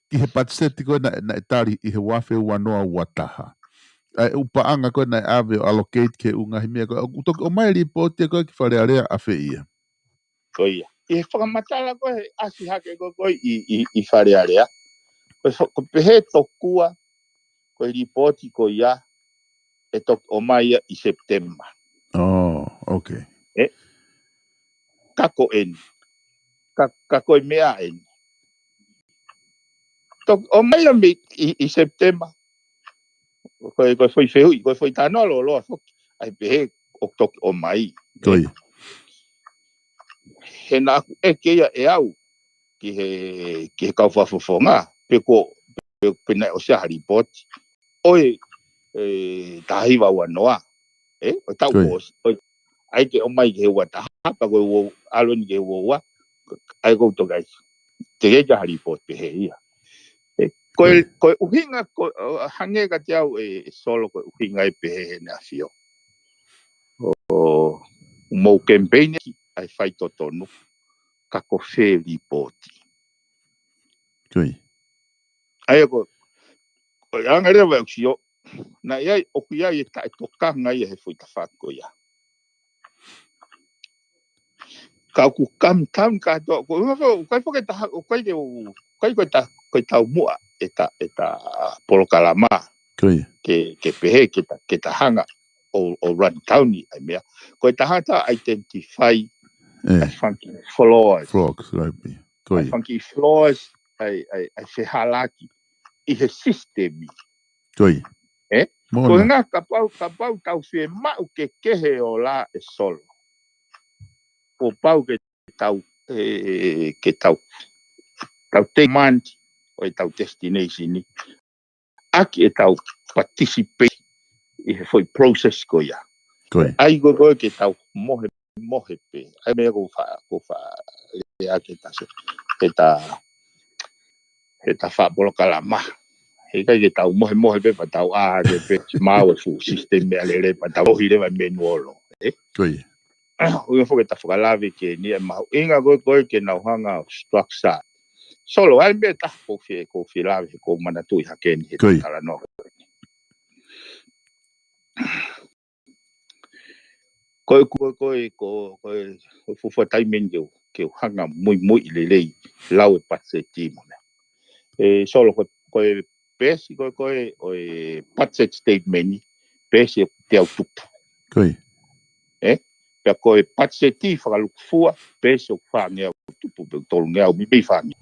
B: ki he budget ko na tari i he wafe wanoa wataha. Ai upaanga ko na ave allocate ke unga himia ko o mai report ko ki wharearea a ia.
C: Koia. I whakamatala ko he asi hake ko i wharearea. Ko pehe tokua ko i ripoti ko ia e tok o mai i September.
B: Oh, okay.
C: Kako en. Kako i mea en. Tok o mai i September. Ko foi fehui, ko foi tanolo lo foki. Ai pehe o tok o mai.
B: Koi.
C: He na e keia e au ki he kauwhafofonga. Pe na o sia ripoti. Oi tahiwa wanoa. O tau o ai ke o mai ke wata hapa ko aloni ke wa ai ko to guys te ge ja report pe ia ko uhinga ko hange ka tau solo ko uhinga pe na fio o mo campaign ai fai totonu ka ko fe report
B: Koi.
C: ai ko anga re wa xio na ia o ku ia ta to ka ngai he foi ta fa ko ia ka ku kam ka to ko kai foke ta kai ko ta mua eta POLOKALAMA ke pehe ke ta hanga o run town ai mea ko ta hata identify funky flaws funky flaws ai se halaki i he system ko nga ka pau tau fe mau ke he o la e solo o pau ke tau te manti o tau destination ni aki e tau participate i he foi process ko ia ai go ke tau mohe pe ai me go fa e aki ta fa POLOKALAMA he ka ke tau mohe pe pa tau ke pe mau fu system me ale pa tau hire va menuolo o yo foke ta whakalave ke ni e mahu inga go ke nau hanga structure solo ai me ta ko fi lave ko mana tu ha ken he tala no ko fu timing ke hanga muy le lau e patse ti mo solo ko pesi ko o patse statement ni pesi te au tupu pe ko patse ti whakalukufua pesi o whangia tupu pe tolu ngea mi whangia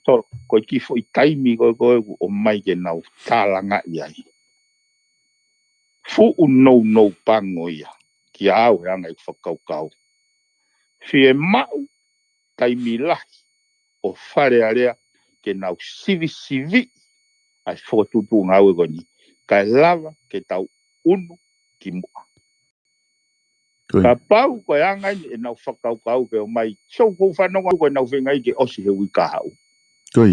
C: so ko ki fo i taimi ko o mai ke nau talanga ia fu no pango ia ki au anga i whakaukau fie mau taimi lahi o whare area ke nau sivi ai fotutu ngau ko ni kai lava ke tau unu ki mo ka pau ko anga e nau whakau ke o mai so ko whanonga ko nau whengai ke osi he wika hau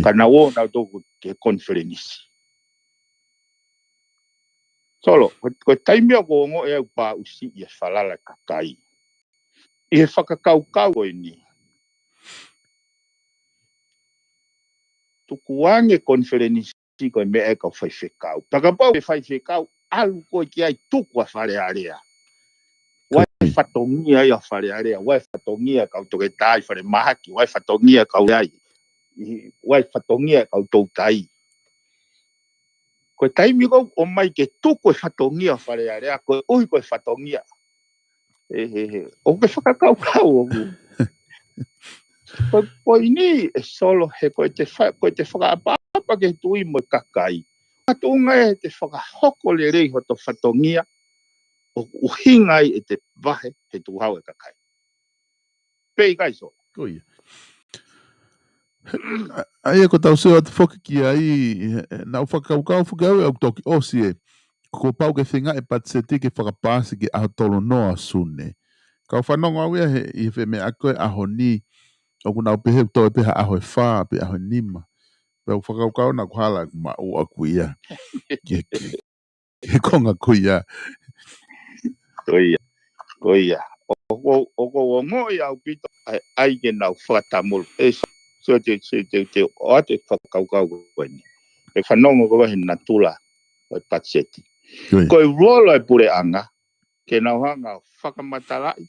C: ka na o nau tōku ke conference solo ko taimia ko ngo e pa usi e whalala kakai i he whakakau e ni tukuange conference ko me e ka whai whekau pakapau e whai whekau alu ko ki ai tuku a whare area wai whatongia ia whare area wai whatongia kau toke tai whare mahaki wai whatongia kau ai wai whatongia kau tau tai ko taimi ko o mai ke tuku e whatongia whare area ko ui ko e whatongia o ke whakakau ko ini e solo he ko te whakaapapa ke tui mo kakai atunga e te whakahoko le rei ho to whatongia o uhingai e te vahe he tu hau e kakai. Pei kai so.
B: Koia. Ai ko tau seo atu whoki ki ai na whakaukau whakau e au toki osi e ko pau ke whinga e patseti ke whakapasi ke aho tolo noa SUNE. Kau whanonga au ia he i he me ako e aho ni o kuna au pehe to e peha aho e wha pe aho nima. Pe au whakaukau na kuhala ma u aku ia. Ke konga kuia.
C: Koia. O ko ngo ia au pito ai ke nau whatamul. So te o ate whakaukau ko ni. E whanonga ko he natula o patseti. Ko i rolo e pure anga ke nau hanga whakamatalai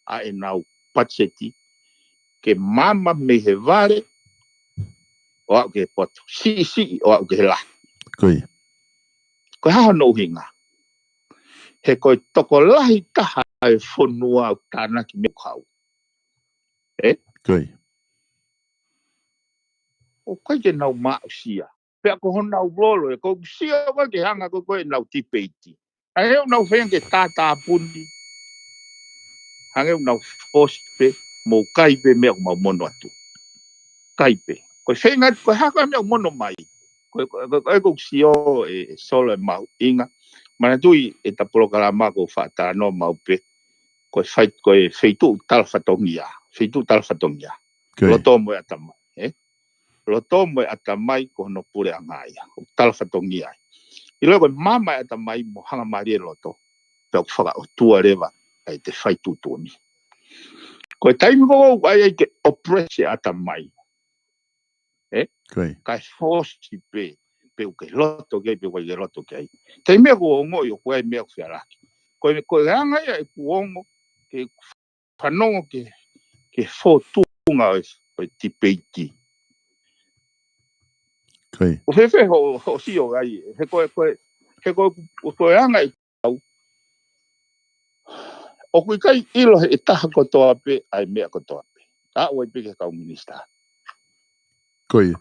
C: a e nau patseti ke mama me he vare o au ke poto. Si o au ke la.
B: Koia.
C: Ko haha no hinga. He koe toko lahi taha e whonua au tāna ki me kau.
B: Koia.
C: O koe ke nau mao sia. Pea ko hona au rolo e ko sia wa ke hanga ko koe nau tipeiti. A heo nau whenga ke tātā pundi. Hangeu nau fospe mo kaipe mea mau mono atu. Kaipe. Koe whenga koe haka mea mono mai. Koe ko sio e solo e mau inga. Mana tui e ta POLOKALAMA ko whaata no mau pe. Koe whaitu tala whatongia. Whaitu tala whatongia. Loto mo e atamai. Loto mo e atamai ko no pure angaia. Tala whatongia. I loko mama e atamai mo hanga marie loto. Pea whaka o tua rewa ai te whaitu tōni. Koe taimi ko ai ke oppresse atamai. Kai force pe. Pe uke loto kei pe wai loto kei. Te mea ko ongo yo koe mea whiaraki. Koe ranga ia e kuongo ke whanongo ke whotunga o tipeiti. O whewhe ho sio gai. He koe ranga i kau. O kui kai ilo he taha kotoa pe ai mea kotoa pe. A oi pe ke kau minista. Koe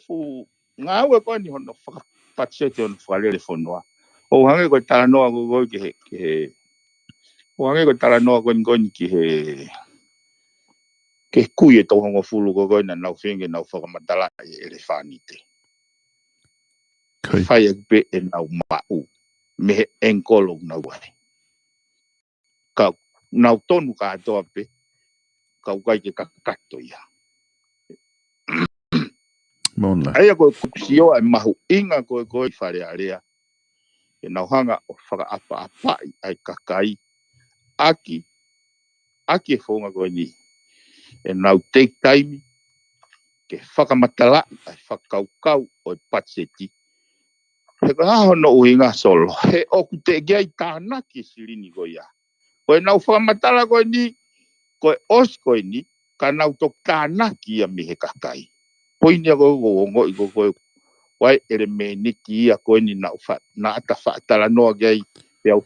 C: fu ngā ue koe ni hono whakapatsete hono whakarele whanua. O hange koe tala noa koe ke he o hange koe tala noa koe ni ki he ke kui e tohongo fulu koe na nau whenge nau whakamatala e elefanite. Whai e pe e nau mau me he enkolo nau wai. Kau nau tonu ka atoa pe kau kai ke kakakato ia. Aia koe kupsio ai mahu inga koe whare area. E nau hanga o whakaapa ai kakai. Aki e whonga koe ni. E nau take time ke whakamatala ai whakaukau o patseti. He ka haho no uhinga solo. He oku te gei tāna ki sirini koe ia. Koe nau whakamatala koe ni. Koe os koe ni. Ka nau tok tāna ki ia mi he kakai. Poinia koe ngoi koe wai ere me niti ia koe ni na ata whaatala noa gei pe au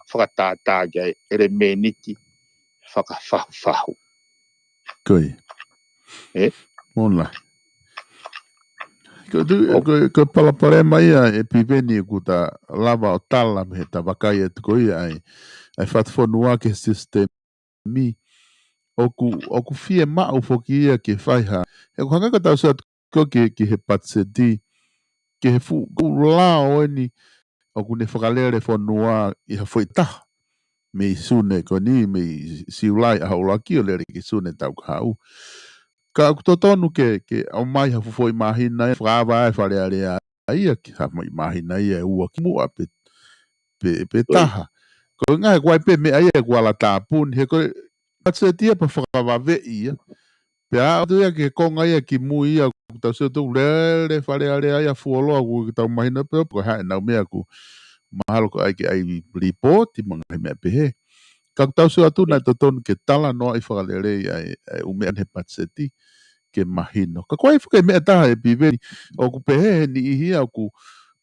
C: whakatātā gei ere me niti whakawhahu.
B: Koe. Mona. Koe palapare mai e PIVENI ku ta lava o tala me he ta wakai e tuko ia ai FATUFONUA ke sistemi oku fie ma'u foki ia ke whaiha. E ko hanga ka tau sa ko ke he patsedi, ke he fu la o ni oku ne whakalere whanua i ha whaitaha. Me SUNE ko ni me siulai a haulaki o lere ke SUNE tau ka hau. Ka aku totonu ke au mai ha fufoi mahina e whakawa e whare area ia ki ha mai mahina ia e ua ki mua pe taha. Ko ngai kwai pe me ai e kwala tāpun he ko patsetia pa whakawa ve ia. Pe a tu ia ke konga ia ki mu ia ku tau se tu lere whare area ia fuoloa ku tau mahina pe ko hae nau mea ku mahalo ko ai ke ai report i mga mea pe he. Ka tau se atu na totonu ke tala noa i whakalere ai umea he patseti ke mahino. Ka koe fuke mea taha e piveni o ku pehe ni ihia o ku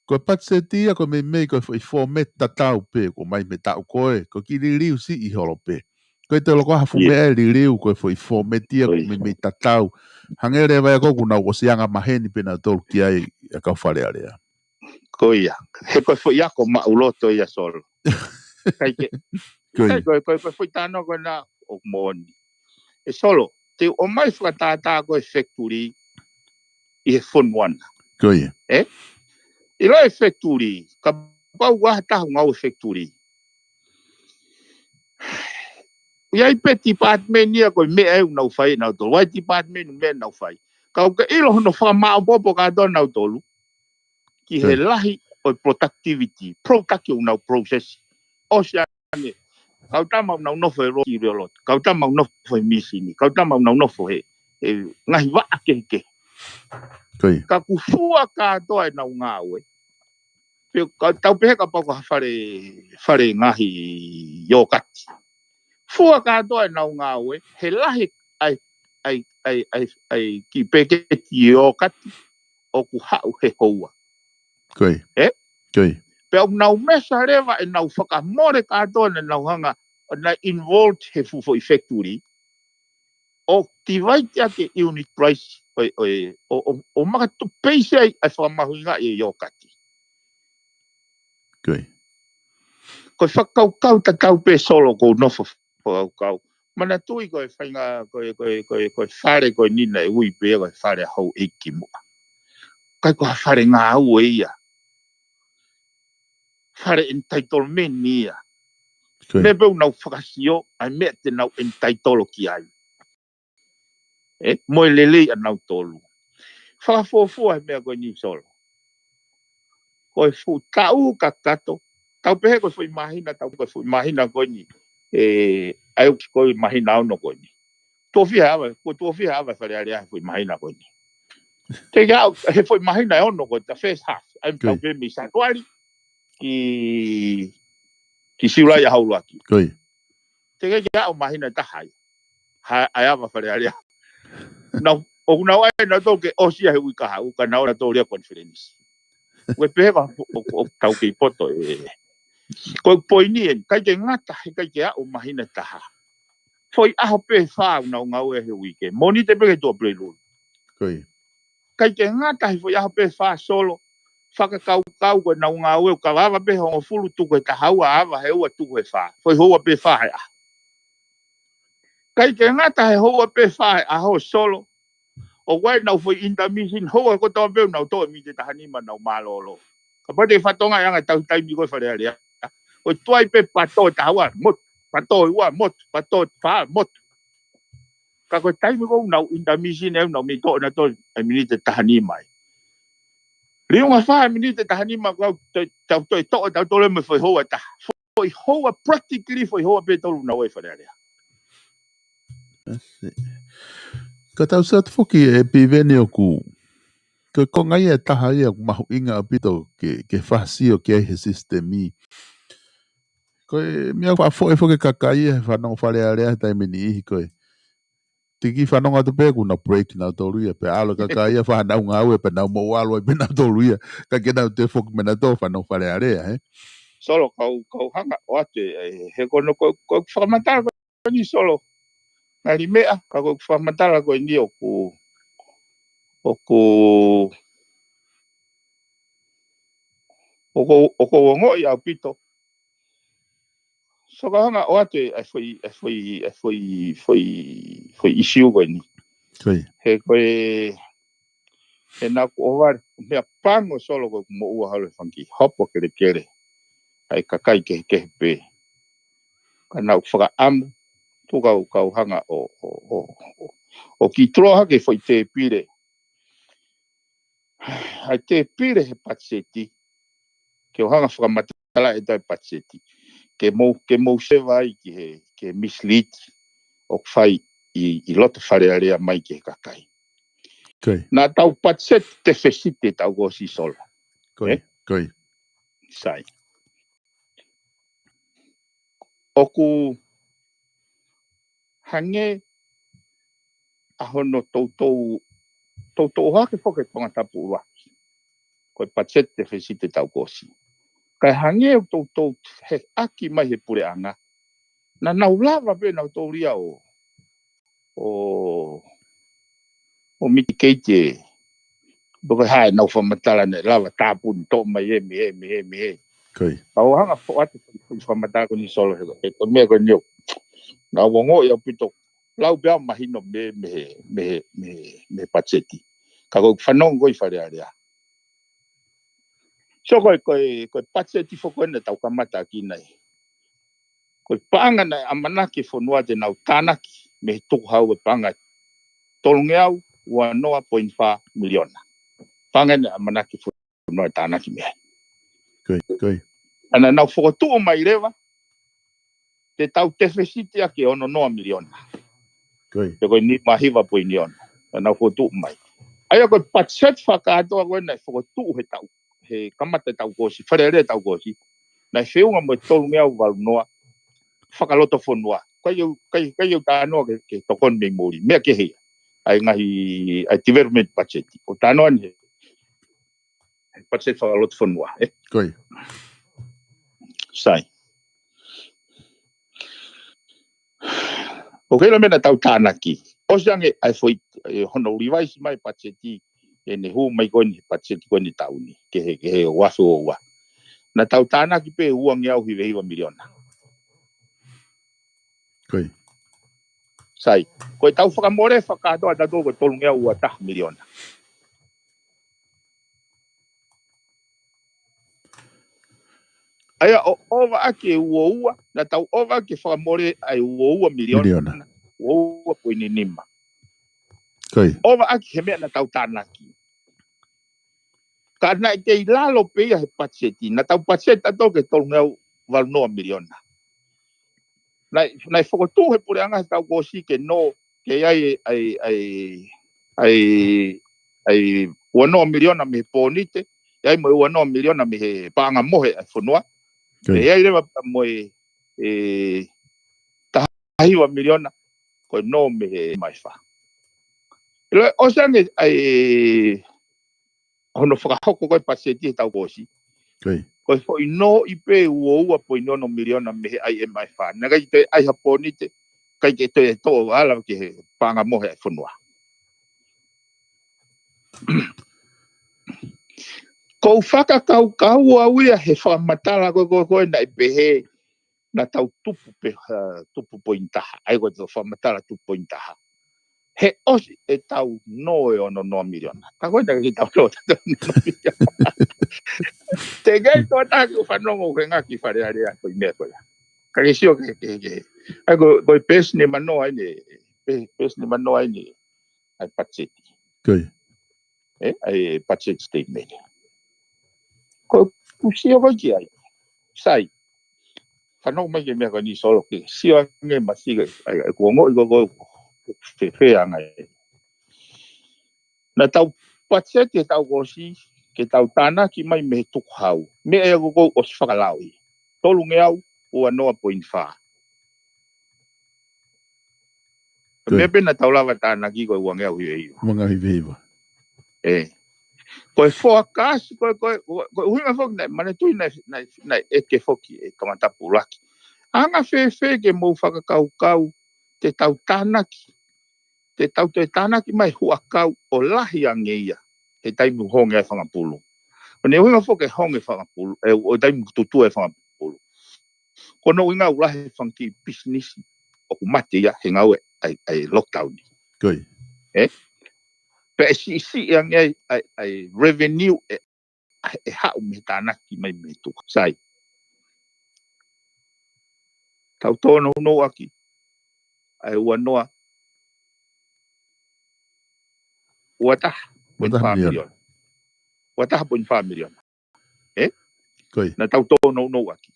B: ko patseti a ko me ko i format tatau pe ko mai me tau koe ko ki liriu si i holo pe. Ko te loko hafu mea liriu ko i format ia ko me tatau. Hangere vai ko kuna o sianga maheni pe na tolu ki ai a ka whare area.
C: Ko ia. He ko fo ia ko mauloto ia solo. Kai ke. Kai ko foi tano ko na o moni. E solo te o mai whakatata ko e factory i he whonuana.
B: Ko ia.
C: I lo e factory. Ka pau waha tahu ngau e factory. Iai pe department nia ko me e nau fai nau tolu. Wai department me nau fai. Ka o ka ilo no whakamao popo ka do nau tolu. Ki he lahi o productivity. Product nau process. O siane. Kau tamau nau nofo e roki reolot. Kau tamau nofo e misini. Kau tamau nau nofo e ngahi waa ke. Ka kufua ka toa e nau ngāwe. Tau pehe ka pau ka whare ngahi yokati. Fua ka toa e nau ngāwe. He lahi ai ki peketi yokati. O ku hau he houa.
B: Koi.
C: Pe au nau mesa rewa e nau whakamore ka toa e nau hanga. Na involved he fufo i factory o ti vai tia ke unit price o maka tu peise ai whamahuinga e yokati. Ko whakau ta tau pe solo ko nofo kau. Mana tui ko e whainga ko whare ko nina e ui pe ko whare hau eiki mua. Kai ko whare ngā au e ia. Whare entitlement ni ia. Me beu nau whakasio, ai mea te nau entaitolo ki ai. Moe lelei a nau tolu. Whakafofua he mea koe ni solo. Koe fu tau ka kato. Tau pehe koe fui mahina, tau koe fui mahina koe ni. Ai koe mahina ono koe ni. Tuofia hawa whare area he fui mahina koe ni. Te gau, he fui mahina ono koe, the first half. Ai tau pehe mi sanuari. Ki siulai a hauluaki. Te gau mahina tahai. Ai awa whare area. Nau, o nau ai nau tau ke osia he wika hau, ka nau na tau rea conference. Ue pehe wa o tau ke poto e. Koe poini en, kai ke ngata he kai ke au mahina taha. Foi aho pe whau nau ngau e he wike. Moni te peke tua plelulu. Kai ke ngata he foi aho pe wha solo. Whaka kau koe nau ngau e, ka wawa pe hongo fulu tuku e tahau a awa he ua tuku e wha. Foi hoa pe wha he a. Kai ke ngata he hoa pe wha he aho solo. O wai nau foi intermission hoa ko tau peu nau toa mi te tahanima nau malolo. Ka pate whatonga yanga tau taimi koe whare area. O tuai pe pato tawa mot. Pato ua mot. Pato wha mot. Ka koe taimi koe nau intermission e nau mi toa na toa e mini te tahanima. Riunga wha e mini te tahanima kau tau toi toa tau tole me foi hoa ta. Foi hoa practically foi hoa pe tolu nau e whare area.
B: Ka tau sa tufoki e piveni o ku. Ko konga ia taha ia mahu inga apito ke whasi o ke he sistemi. Ko mea wha foke kakai e whanong whare area taimi ni ihi koe. Tiki whanong atu pe kuna break na toruia. Pe alo kakai e whanau ngau e pe nau mo walo e pe na toruia. Ka ke nau te foki mena to whanong whare area he.
C: Solo kau hanga o ate he kono ko whakamantara ko ni solo. Ngari mea, ka koe whamatara koe ni o ko ngoi au pito. So hanga o atu foi issue ko ni.
B: Koi.
C: He koe he na ko over me pango solo ko mo ua hale fanki hopo kere. Ai kakai ke pe. Kana uwhaka amu tuka kau hanga o ki troha ke foi te pire. Ai te pire he patseti. Ke o hanga whakamatala e tai patseti. Ke mo se vai ke mislead o whai i loto wharearea mai ke kakai.
B: Koi.
C: Nā tau patset te whesite tau go si solo.
B: Koi.
C: Sai. Oku hange ahono tautou hake whoke tonga tapu ua. Koe patset te whesite tau go si. Kai hange o tautou he aki mai he pure anga. Na nau lava pe nau tau ria o mitigate Boko hai nau whamatala ne lava tāpuni tō mai me.
B: Koi.
C: Au hanga whaate whamatala ko ni solo he ko mea ko niok. Nā wongo i au pito lau bea mahino me patseti. Ka koe whanongo i wharearea. So koe patseti whokoena tau kamata ki nei. Koe panga nei amanaki whanua te nau tānaki me tuku hau e panga tolungeau ua 0.5 miliona. Panga nei amanaki whanua tānaki mea.
B: Koi.
C: Ana nau whakotu o mai rewa te tau tewhesiti ake ono 0 miliona.
B: Koi.
C: Te koe ni mahiwa pui ni ona. Nau whakotu o mai. Aia koe patset whakatoa koe nei whakotu he tau. He kamata tau kosi, wharearea tau kosi. Nei whiunga mo tolungeau walu noa. Whakaloto whanua. Kai au tānoa ke tokon mei mōri. Mea ke hea. Ai ngahi, ai development patseti. O tānoa ni he patset whakaloto whanua.
B: Koi.
C: Sai. O kei la mena tau tānaki. O siange ai foi hono rivaisi mai patseti. E ne hu mai koni patseti koni tauni. Ke he wasu o ua. Na tau tānaki pe uangi au hiwe hiwa miliona.
B: Koi.
C: Sai. Koe tau whakamore whakatoa tato ko tolungia ua taha miliona. Aia o ova ake ua. Na tau ova ake whakamore ai ua miliona. Ua poini nima.
B: Koi.
C: Ova ake he mea na tau tānaki. Ka na te ilalo peia he patseti. Na tau patseti tato ke tolungia walu 0 miliona. Nai whakotu he pure anga he tau kosi ke no ke ai ua 0 miliona me ponite. Ai mo ua 0 miliona me he panga mohe ai whanua. E ai rewa mo tahiwa miliona koe no me he mai wha. Ilo o sange ai hono whakahoko koe paseti he tau kosi. Koe foi no i pe ua poi 0 miliona me he ai mai wha. Naka i te ai haponite kai ke te tō ala ke he panga mohe ai whanua. Ko whakakau au ia he whamatala koe na i pehe na tau tupu pointaha. Ai koe te whamatala tupu pointaha. He osi e tau noe ono 0 miliona. Ta koe na ki tau noe 0 miliona. Te gai toa tāku whanongo ke ngaki wharearea koe mea koe. Ka ke sio ke. Ai koe pesne manoa ine. Pesne manoa ine. Ai patseti.
B: Koe.
C: Ai patseti statement. Ko sio ko ki ai sai whanau mai ke mea ko ni solo ke sio nge masiga ai ko ngo i fe anga na tau patsete tau gosi ke tau tana ki mai me tuk hau me e go o whakalau i tolu ngeau ua 0.5 me pena tau lava tana ki ko ua ngeau hiwe hiwa koe forecast koe huinga foki nei mane tui nei eke foki e kamata pulaki. Anga fe ke mou whakakau te tau tānaki. Te tānaki mai huakau o lahi angeia. He taimu honge e whangapulu. O ne huinga foki honge whangapulu. O taimu tutu e whangapulu. Kono inga ulahe funky business o kumate ya hengawe ai lockdown.
B: Koi.
C: Pe si yang ai revenue ha umitana ki mai metu. Sai. Tau tono no aki. Ai wanoa. Watah 0.5 million. Watah 0.5 million.
B: Koi.
C: Na tau tono no aki.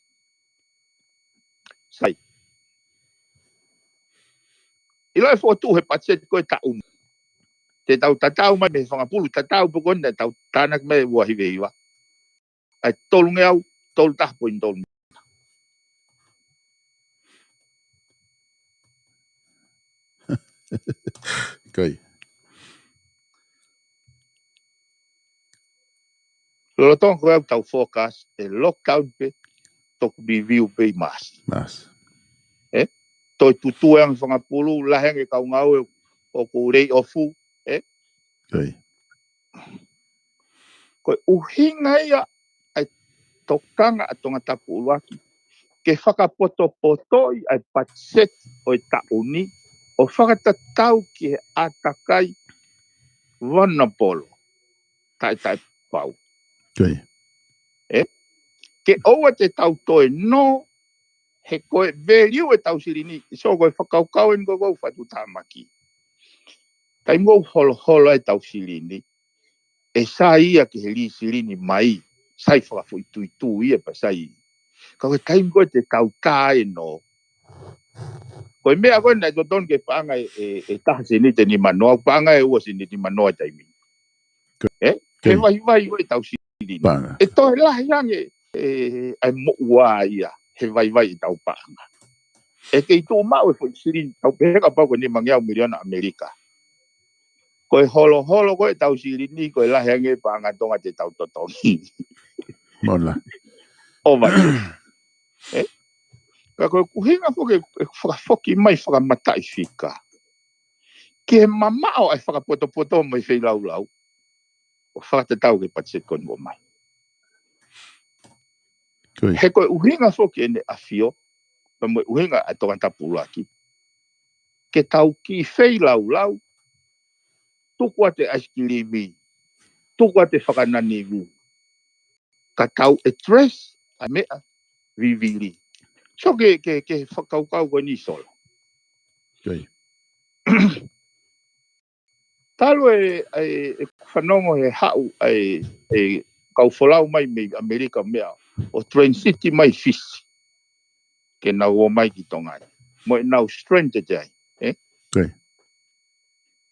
C: Sai. Ilo e fotu he patset ko ta te tau tatau mai me whangapulu tatau pukon na tau tanak me ua hiwe iwa. Ai tolunge au, tolu tapo in tolunge.
B: Koi.
C: Lolo tong koe au tau forecast e lockdown pe toku review pe mas.
B: Mas.
C: Toi tutu ang whangapulu laheng e kau ngau o ko rei ofu.
B: Koi.
C: Koe uhinga ia ai tokanga atonga tapu uaki. Ke whakapoto-potoi ai patset o i tauni o whakatatau ki he atakai wanapolo. Tai pau.
B: Koi.
C: Ke oua te tau toe no he koe value e tau sirini. So koe whakaukau en koe fatu tamaki. Tai ngou holo e tau sirini. E sa ia ke he li sirini mai. Sai whakafu itu ia pa sai. Ka koe taim koe te tau tae no. Koe mea koe na toton ke paanga e taha sinite ni manoa. Paanga e ua sinite ni manoa taimi. He vai koe tau sirini. E toi lahi ange ai mo ua ia. He vai tau paanga. E kei tō mau e fo sirini tau peheka pau koe ni mangiau miliona Amerika. Koe holo koe tau sirini koe lahi ange paanga tonga te tau totongi.
B: Mola.
C: O vai. Ka koe kuhinga foke whakafoki mai whakamatai whika. Ki he mamao ai whakapoto mai whai lau. O whakatatau ke patset koe ngo mai. He koe uhinga foki ene awhio. Pa moe uhinga a tonga tapu aki. Ke tau ki whai lau. Tuku ate aiskilimi. Tuku ate whakananiwi. Ka tau address a mea vivili. So ke whakaukau koe ni solo. Talo e whanongo he hau e kau wholau mai me Amerika mea o Train City mai fisi. Ke nau o mai ki tongai. Mo e nau stranger jai.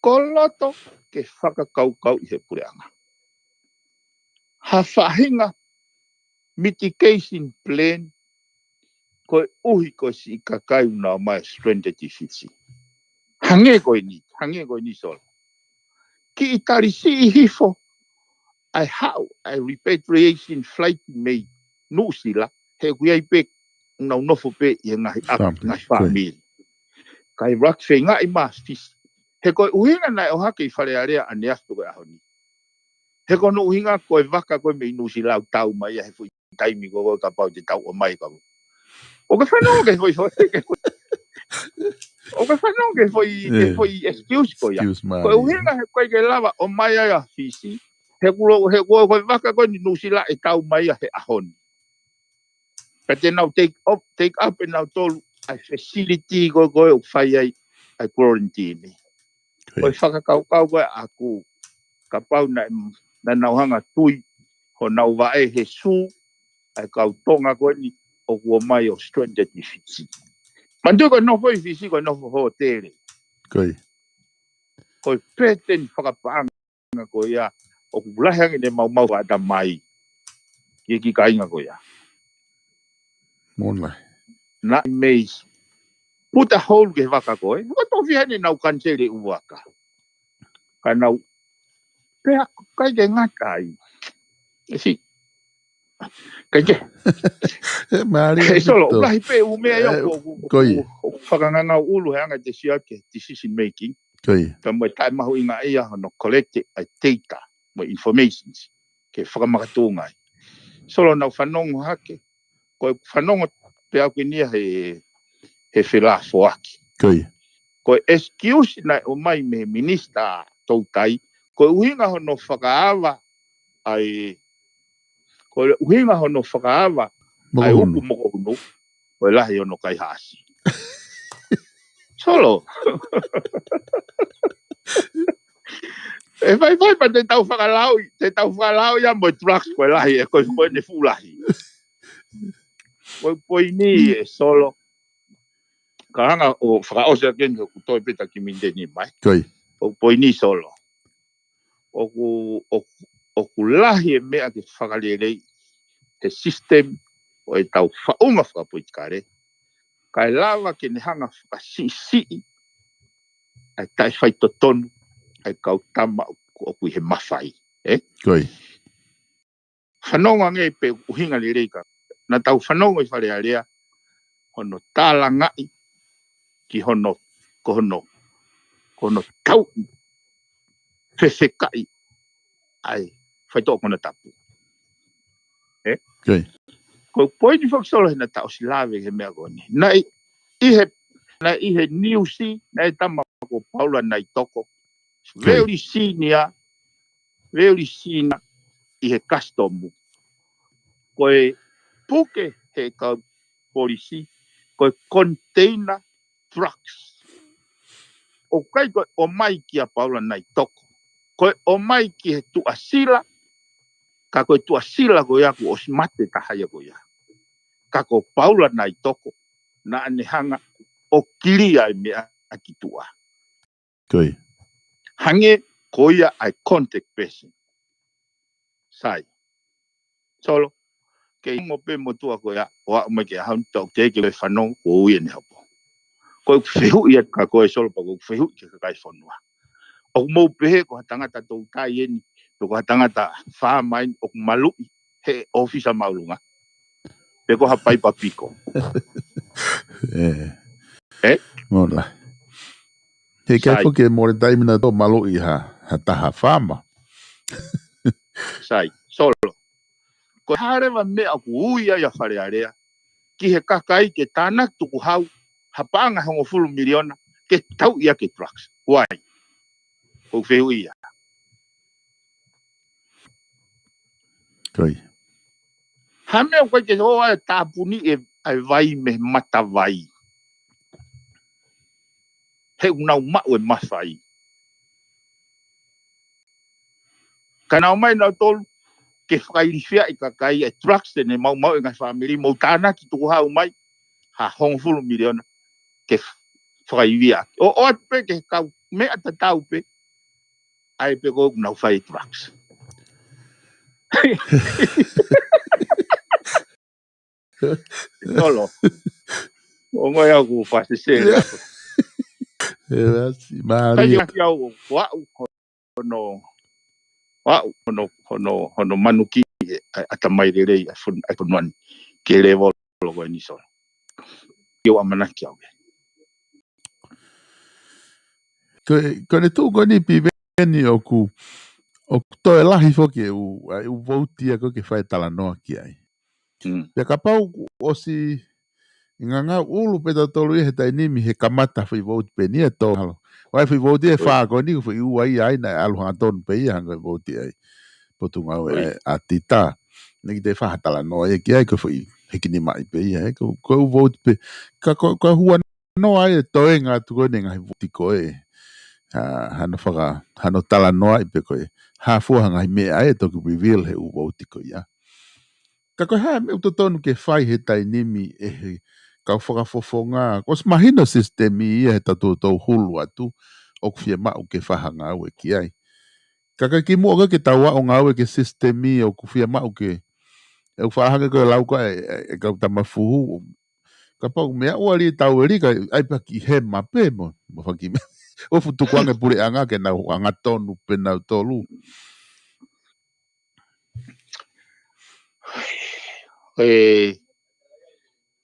C: Ko loto ke whakakaukau i he pureanga. Ha whahinga mitigation plan koe uhi koe si kakai una mai stranger ti fisi. Hange koe ni solo. Ki itari si I hifo ai hau ai repatriation flight mei nusila he kuiai pe na nofo pe I ngai family. Kai rak fe ngai mas fisi. He koe uhinga nai o hake I whare area ane astu koe ahoni. He kono uhinga koe waka koe mei nusila au tau mai he fui taimi koe ka pau te tau o mai ka. O ka whanau ke foi. O ka whanau ke foi excuse ko ya. Koe uhinga he koe ke lava o mai ai a fisi. He koe waka koe ni nusila e tau mai a he ahoni. Ka te nau take up e nau tolu a facility koe o whai ai quarantine. Koe whakakau koe aku. Ka pau na nauhanga tui. Ho nau wae he su. Ai kau tonga koe ni o kua mai o stranger ti fisi. Mandu koe nofo I fisi koe nofo ho tere. Koe peten whakapaanga koe ia. O kulahangi ne mau wada mai. Ki kainga koe ia.
B: Mola.
C: Na meis. Puta hole ke waka koe. Koe tofi hane nau kansere uwaka. Ka nau. Pea kai ke ngatai. Si. Kai ke. E solo. Ulahi pe umea yo. Whakanganga ulu heanga te siake. Decision making. Ka moe tai mahu inga ia no collect data. Moe informations. Ke whakamakatungai. Solo nau whanongo hake. Koe whanongo pea kinia he whila foaki.
B: Koi.
C: Ko excuse na o mai me minista tautai, ko uhinga hono whakaawa ai, ko uhinga hono whakaawa ai upu moko hunu, ko lahi hono kai hasi. Solo. E vai pa te tau whakalau ia mo trucks ko lahi e ko ne fulahi. Ko poini e solo. Kahanga o whakaose ken ko toi peta ki mindeni mai.
B: Koi.
C: O poini solo. O ku lahi e mea ke whakalelei he system o e tau whaunga whakapuikare. Kai lava ke ne hanga whakasisi ai tai whai totonu ai kau tama o kui he mawhai.
B: Koi.
C: Whanonga ngai pe uhinga li reika. Na tau whanonga i whare area hono tāla ngai ki hono tau whewhekai ai whai tō kona tapu.
B: Koi.
C: Ko poini whaksolo hena tau si lawe he mea koni. Na ihe niusi, na tama ko paula nai toko. Very senior, ihe customu. Koe puke he ka polisi, koe container trucks. O kai koe o mai ki a paula nai toko. Koe o mai ki he tuasila, ka koe tuasila koe aku o smate tahaya koe aku. Ka koe paula nai toko, na anehanga o kiria e mea akitua.
B: Koi.
C: Hange koia ai contact person. Sai. Solo. Ke mo pe mo tua koia o mai ke hau tau te ke whanong o ui ne hapo. Ko fehu ia ka koe solo pa ko fehu ke kai fonua. O mo pe ko tangata tau tai eni, ko tangata fa mai o malu he office maulunga. Pe ko hapai pa piko.
B: Mola. He kai fo ke mo dai mina to malu I ha taha fama.
C: Sai. Solo. Ko harewa mea ku uia ia whare area, ki he kakai ke tānak tuku hau, hapanga hongo fulu miliona, ke tau ia ke trucks. Wai. Ko whehu ia.
B: Koi.
C: Hamea koe ke hoa e tāpuni e ai vai me mata vai. He unau mau e mawhai. Ka nau mai nau tolu, ke whakairifia I kakai e trucks ne mau e ngai whamiri, mau tānak ki tuku hau mai, ha hongo fulu miliona, ke whakairifia. O atpe ke kau mea ta tau pe, ai pe ko unau whai trucks. Solo. O ngoi aku whase se.
B: Mari.
C: Kai au wau hono manuki ata mai rei ai fonuani ke level logo ni so. Yo amana ki au.
B: Ko ne tu ko ni piveni o to e lahi foke u voutia ko ke fai tala noa ki ai. Pe ka pau o si nganga ulu peta tolu he tai nimi he kamata fai vote pe ni to halo. Wai fai vote e fa ko ni fai u ai na alu haton pe ia hanga vote ai. Potunga a tita. Ni te fa tala noa e ki ai ko fai he kini mai pe ia ko u vote pe ka hua noa e toenga tu ko nenga vote ko e. Hano tala noa I pe koe ha fua hanga me ai to ki reveal he u vote ko ia. Ka koe ha me utotonu ke fai he tai nimi e he kau whakafofonga. Kos mahino sistemi ia he tatu tau hulu atu o kufia mau ke whahanga au e ki ai. Ka kai ki mua ke taua o ngau e ke sistemi o kufia mau ke e whahanga koe lau ka e kau tamafuhu. Ka pau mea ua li tau e rika ai pa ki he mape mo. Mo whaki mea. O futu kwange pure anga ke na anga tonu pena tolu.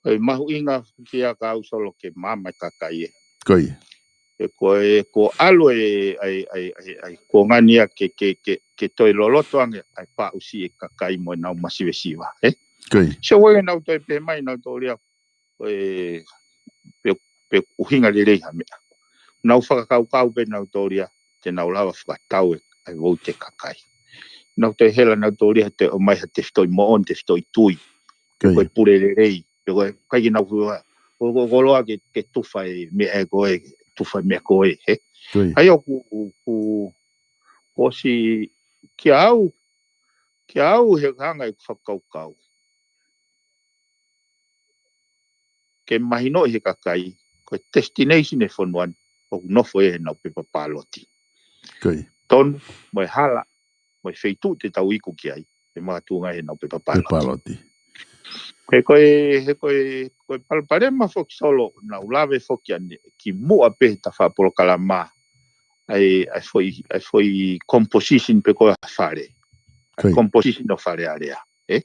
C: Mahu inga ki a kau solo ke mama kakai e.
B: Koi.
C: E ko alo ai ko ngania ke toi loloto ange ai pa usi e kakai mo nau masiwe siwa.
B: Koi.
C: Se wei nau toi pe mai nau to lia. pe uhinga le ha me nau whakakau pe nau tōria te nau lawa whakatau ai wau te kakai. Nau te hela nau tōria te o mai ha te stoi moon, te stoi tui. Pe koe pure le rei, pe koe kai nau hua. Ko loa ke tufai me e koe, tufai me koe, he. Hai o ko si kia au he hanga i whakaukau. Ke mahino he kakai, ko destination e whanuan, o nofo e nau pepa pāloti. Tonu, mai hala, mai wheitu te tau iku ki ai, e mga tuunga he nau pepa pāloti. He koe palparema whoki solo, nau lawe whoki ane, ki mua pe ta POLOKALAMA, ai foi composition pe koe whare. Composition no whare area, eh?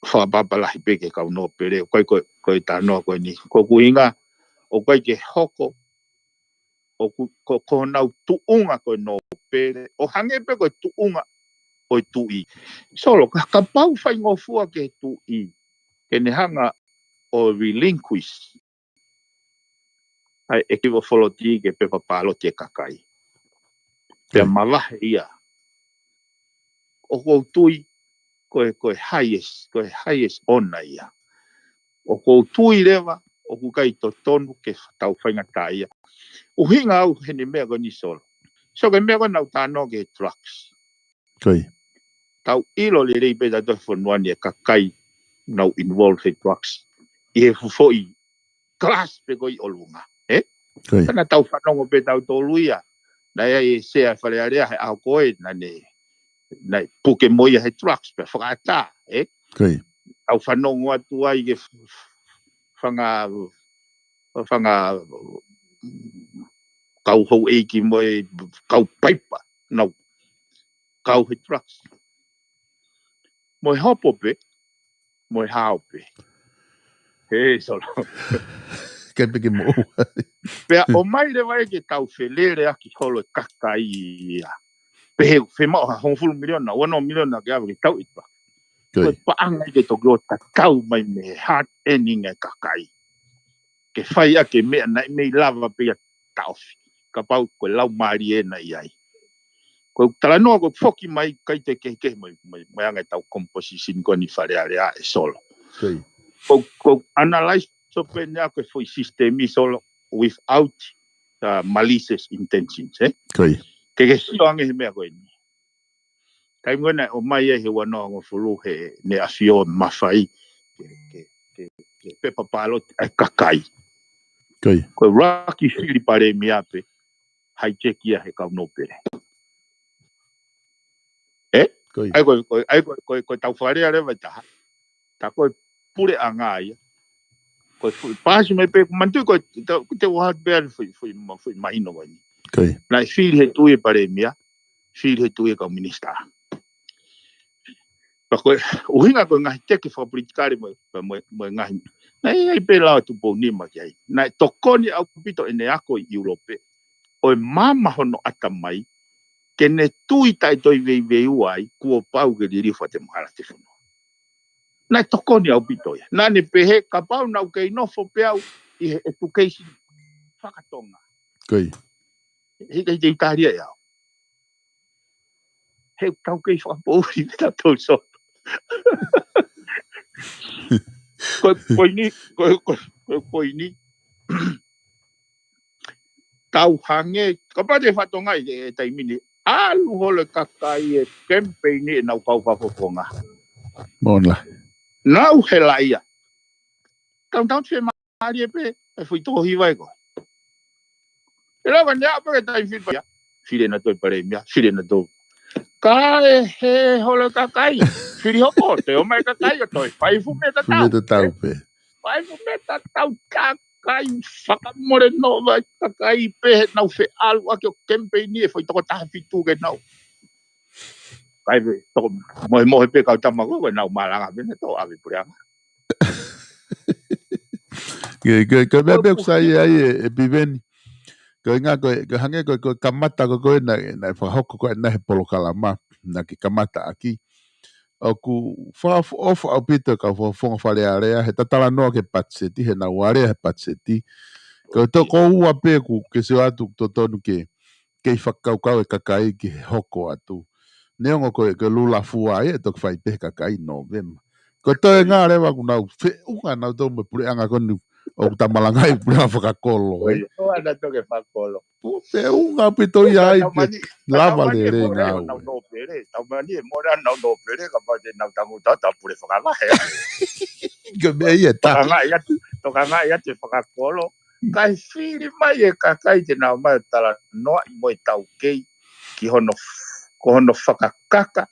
C: Whapapalahi pe ke kau no pere, koe tānoa koe ni. Ko kuinga, o koe ke hoko, o ko nau tuunga koe no pere, o hange pe koe tuunga o tui. Solo, ka pau whai ngofua ke tui, ke ne hanga o relinquish. Ai eki wo wholoti ke pepa pāloti e kakai. Pea malahe ia. O kou tui, koe highest ona ia. O kou tui rewa, o kukai to tonu ke tau whaingata ia. Uhinga au hene mea koe ni solo. So ke mea koe nau tāno ke drugs. Tau ilo le rei peta toi whanuani e kakai nau involve he drugs. I he fufoi class pe koi olunga. Tana tau whanongo pe tau tōluia. Nai ai sea wharearea he au koe nai puke moia he drugs pe whakata. Tau whanongo atu ai ke whanga kau hou eiki moe kau paipa nau kau he drugs. Moe hopo pe, moe hao pe. He solo.
B: Ke mo.
C: Pea o mai le vai ke tau whelere aki holo kakai ia. Pe he mao ha hongfulu miliona, 1 miliona ke awa ke tau itwa. Koe paanga ke toki o takau mai me heart ending e kakai. Ke whai ake mea nai mei lava pe a tauwhi. Ka pau koe lau maari e na iai. Koe talanoa koe whoki mai kai te keke mai anga tau composition koe ni wharearea e solo. Koe analyze so pe nea koe foi systemi solo without malicious intentions, eh? Ke sio ange he mea koe ni. Kai ngona o mai e he wanoa ngo fulu he ne afio mawhai ke pepa pāloti ai kakai. Koe raki whiri pare miape hai chekia he kau no pere. Ai koe tau wharea rewa taha. Ta koe pure anga ia. Koe pāsi mai pe mantu koe te wahat bea fui mahino wani. Nai whiri he tue pare mia. Whiri he tue kau minister. Pa koe uhinga koe ngahi teke whapolitikare mo ngahi. Nai ai pe lao tu pou nima ki ai. Nai tokoni au pito ene ako i Europe. Oe mama hono ata mai. Ke ne tui tai toi vei uai, kua pau ke diri whate mahara te whanua. Nai tokoni au pito ia. Nane pehe, ka pau nau kei nofo peau i he education whakatonga. Hika i te itaria iau. He tau kei whakapouri me tau tau so. Koe ni. Tau hange, ka pau te whatonga i e taimini. Alu hole kakai e campaign e nau kau whapoponga.
B: Monla.
C: Nau he laia. Tau te maari e pe, e fui tō hiwa e koe. E rawa nea pa ke tai whipa. Whire na toi pare mea, whire na tō. Ka e he hole kakai. Whiri hoko, te o mai kakai o toi. Whaifu me ta tau. Whaifu me ta tau kakai. Whakamore no vai kakai pe nau whe alu ake o campaign e fui toko taha whitu ke nau. Kai ve toko mohe pe kau tamako koe nau maranga bene tō awe pureanga.
B: Ke mea peo kusai ai e PIVENI. Ko inga ko hange ko kamata ko na whahoko ko na he POLOKALAMA na ki kamata aki. o ku fa o pito ka fo fale area he tatala no ke patseti he na ware he patseti ko to ko ua pe ku ke se atu to tonu ke whakaukau e kakai ki he hoko atu. Neongo ko e ke lula fua e to whai pe kakai November. Ko to e ngā rewa ku nau unga nau tau me pure anga konu o tamalangai pure a whakakolo.
C: O ana to ke whakolo.
B: Pe unga pito ia ai ke lava le re ngā
C: ue. Taumani e mora nau no pere ka pa te nau tangu tata pure whakangahe.
B: Ke me ia ta.
C: Toka ngai ate whakakolo. Kai whiri mai e kakai te nau mai tala noa i moi tau kei ki hono whakakaka,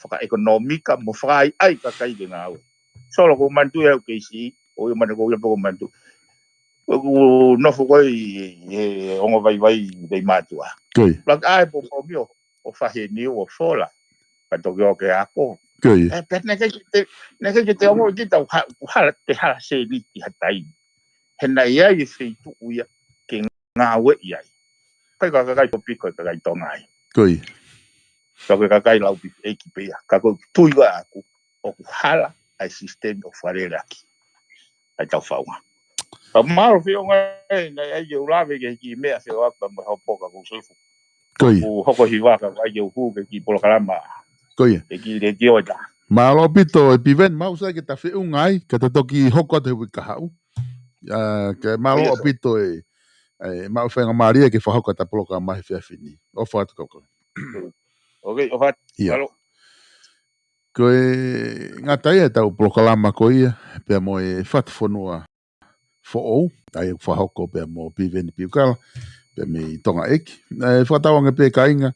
C: whakaekonomika, mo whakai ai kakai te ngā ue. Solo ko mantu e au keisi, o i mana ko ia poko mantu. Ko nofu koi e ongo vai dei matua.
B: Koi.
C: Lak ai po komio, o whahe niu o whola, ka toki o ke ako.
B: Koi.
C: Pet neke ki te ongo ki tau hala te hala se li ki hatai. Hena ia i wheitu uia ke ngā ue iai. Kai kakai po piko kakai tonga ai.
B: Koi.
C: Toki kakai lau pi eki pia. Kako tuiwa aku o ku hala ai sistemi o wharere aki. Ai tau whaunga. Pa maro whio ngai ai e ulawe ke ki mea whio akpa ma hopoka ku sefu.
B: Koi.
C: Ku hoko hiwaka ai e uhu ke ki Polokalama.
B: Koi.
C: E ki le ki oita.
B: Malo pito e PIVENI mausa ke ta whiu ngai ka te toki hoko te hui kahau. Ke malo pito e mau whenga maria ke whahauka ta Polokalama he whiawhini. O whatu kako.
C: Ok, o whatu.
B: Ia. Koe ngatai e tau Polokalama ko ia, pia mo e FATUFONUA fo'ou, ai whahoko pia mo PIVENI PIUKALA, pia mi tonga eki. E whatawange pe kainga,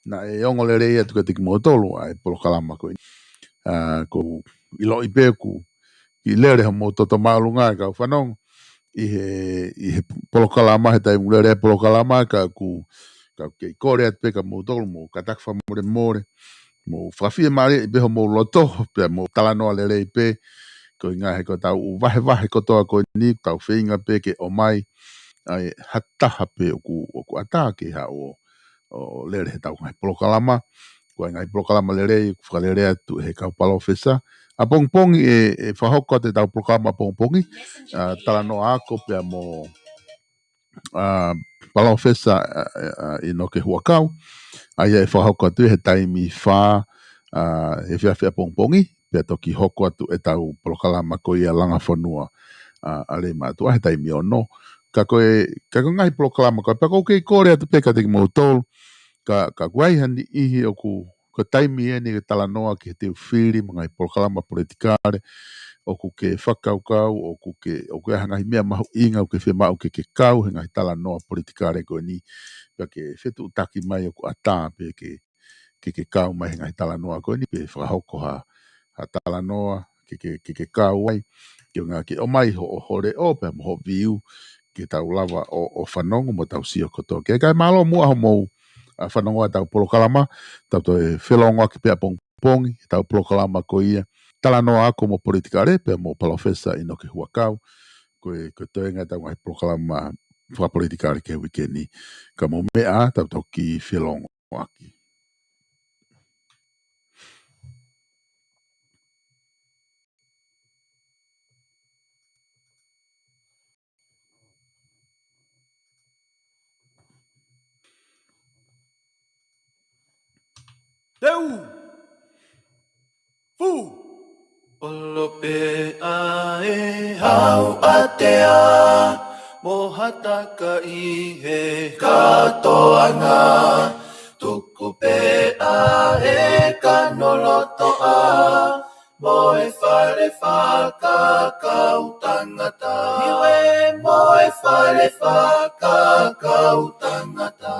B: na e ongo le rei atu ka tiki mo tolu, ai Polokalama ko ia. Ko ilo i peku, i lere mo toto maalunga ka whanong, i he Polokalama, he tai mulere Polokalama, ka ke kore atu peka mo tolu, mo katak whamore, mo whawhia maria i beho mo loto, pia mo talanoa le rei pe, ko inga he ko tau wahe kotoa ko ni, tau whinga pe ke o mai, ai hataha pe o ku atake ha o lere he tau ngai Polokalama, ko inga i Polokalama le rei, whalere atu he kau palofesa, a pongpongi e whahoko te tau Polokalama pongpongi, talanoa ako pia mo palofesa i no ke huakau, ai e whahoko atu he taimi wha e whiawhia pongpongi, pia toki hoko atu e tau Polokalama ko ia langa whanua a le mātua he taimi ono. Ka koe ngai Polokalama ko pia kei kore atu peka teki mou tolu, ka guaihani ihi o ko taimi e ni ke talanoa ki he teu whiri mga i Polokalama politikare, o ku ke whakaukau, o ku ke hangahi mea mahu inga, o ke whemau ke kau, he ngai talanoa politikare ko ni, pia ke whetu utaki mai o ku ata pe ke kau mai ngai talanoa ko ni pe whahoko ha talanoa ke kau ai ke ngā ke o mai ho hore o pe mo viu ke tau lava o whanongo mo tau sio koto ke kai malo mua ho mo whanongo a tau Polokalama tau to e whelongo ki pia pongpongi tau Polokalama ko ia talanoa ako mo politikare pe mo palofesa ino ke huakau ko to ngai tau ngai Polokalama wha politikare ke wikeni ka mo mea tau to ki whelongo aki.
A: Deu! Fu! Olope ae hau atea Mohataka i he katoanga Tuku pe ae kanolotoa Mo e whare whakakau tangata Iwe mo e whare whakakau tangata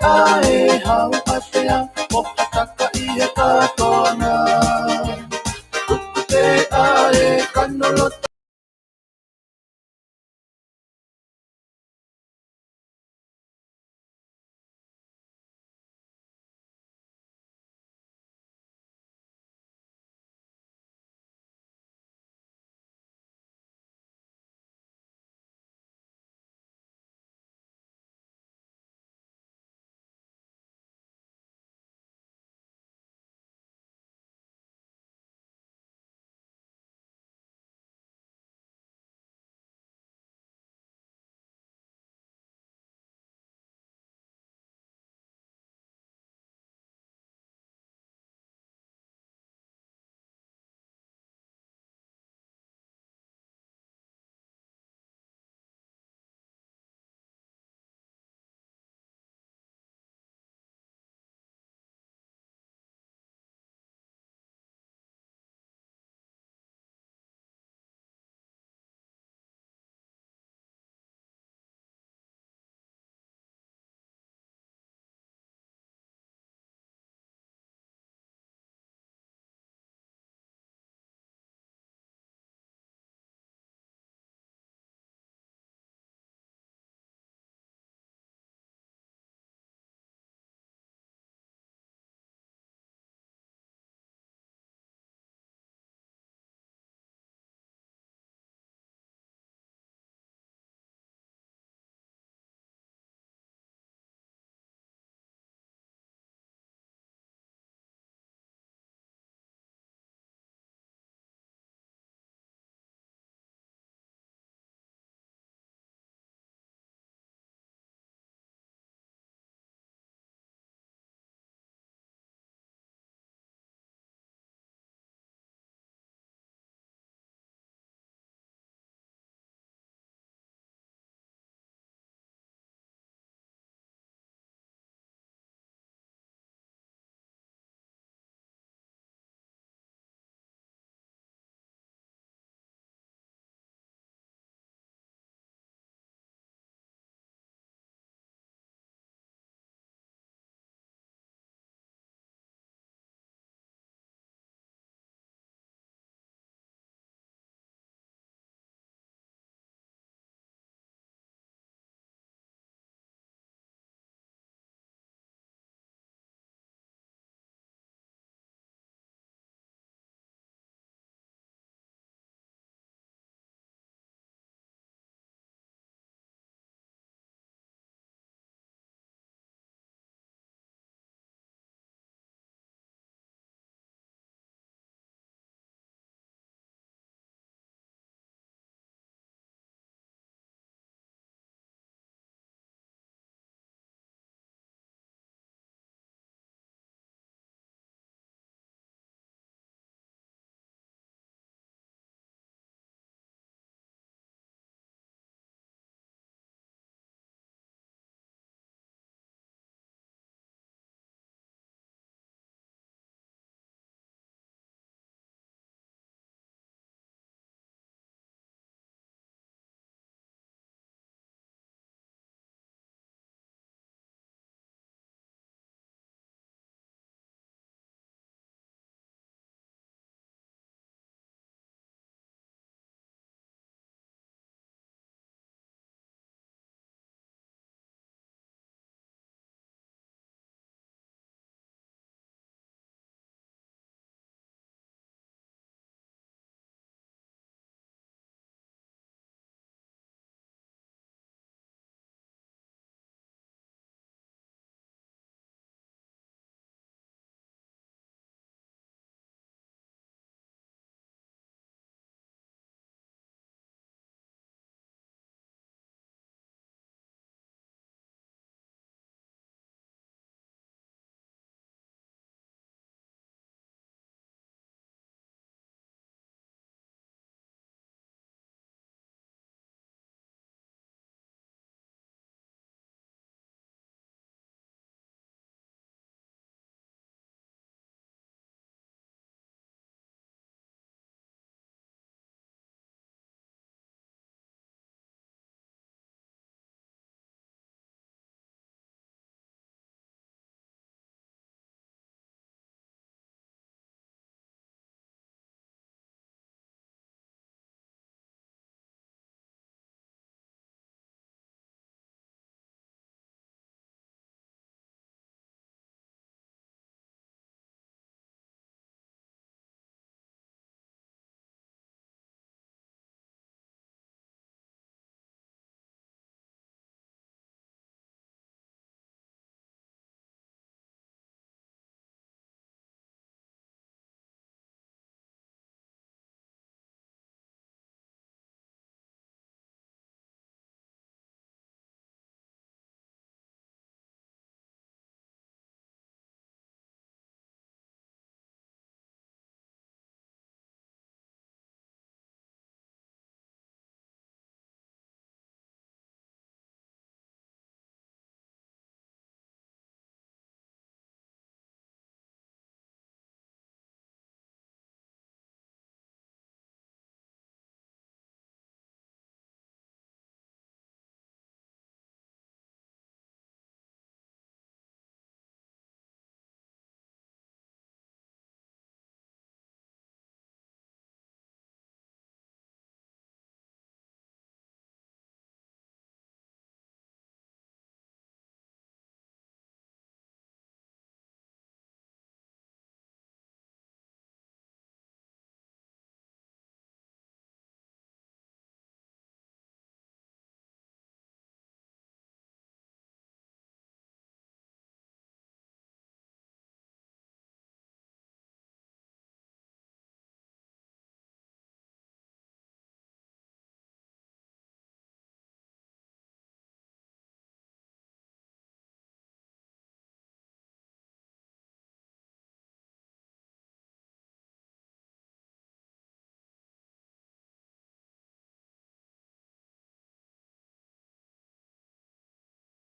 A: Ae hau atea, mohataka i he katoanga Tuku te ae kanolotoa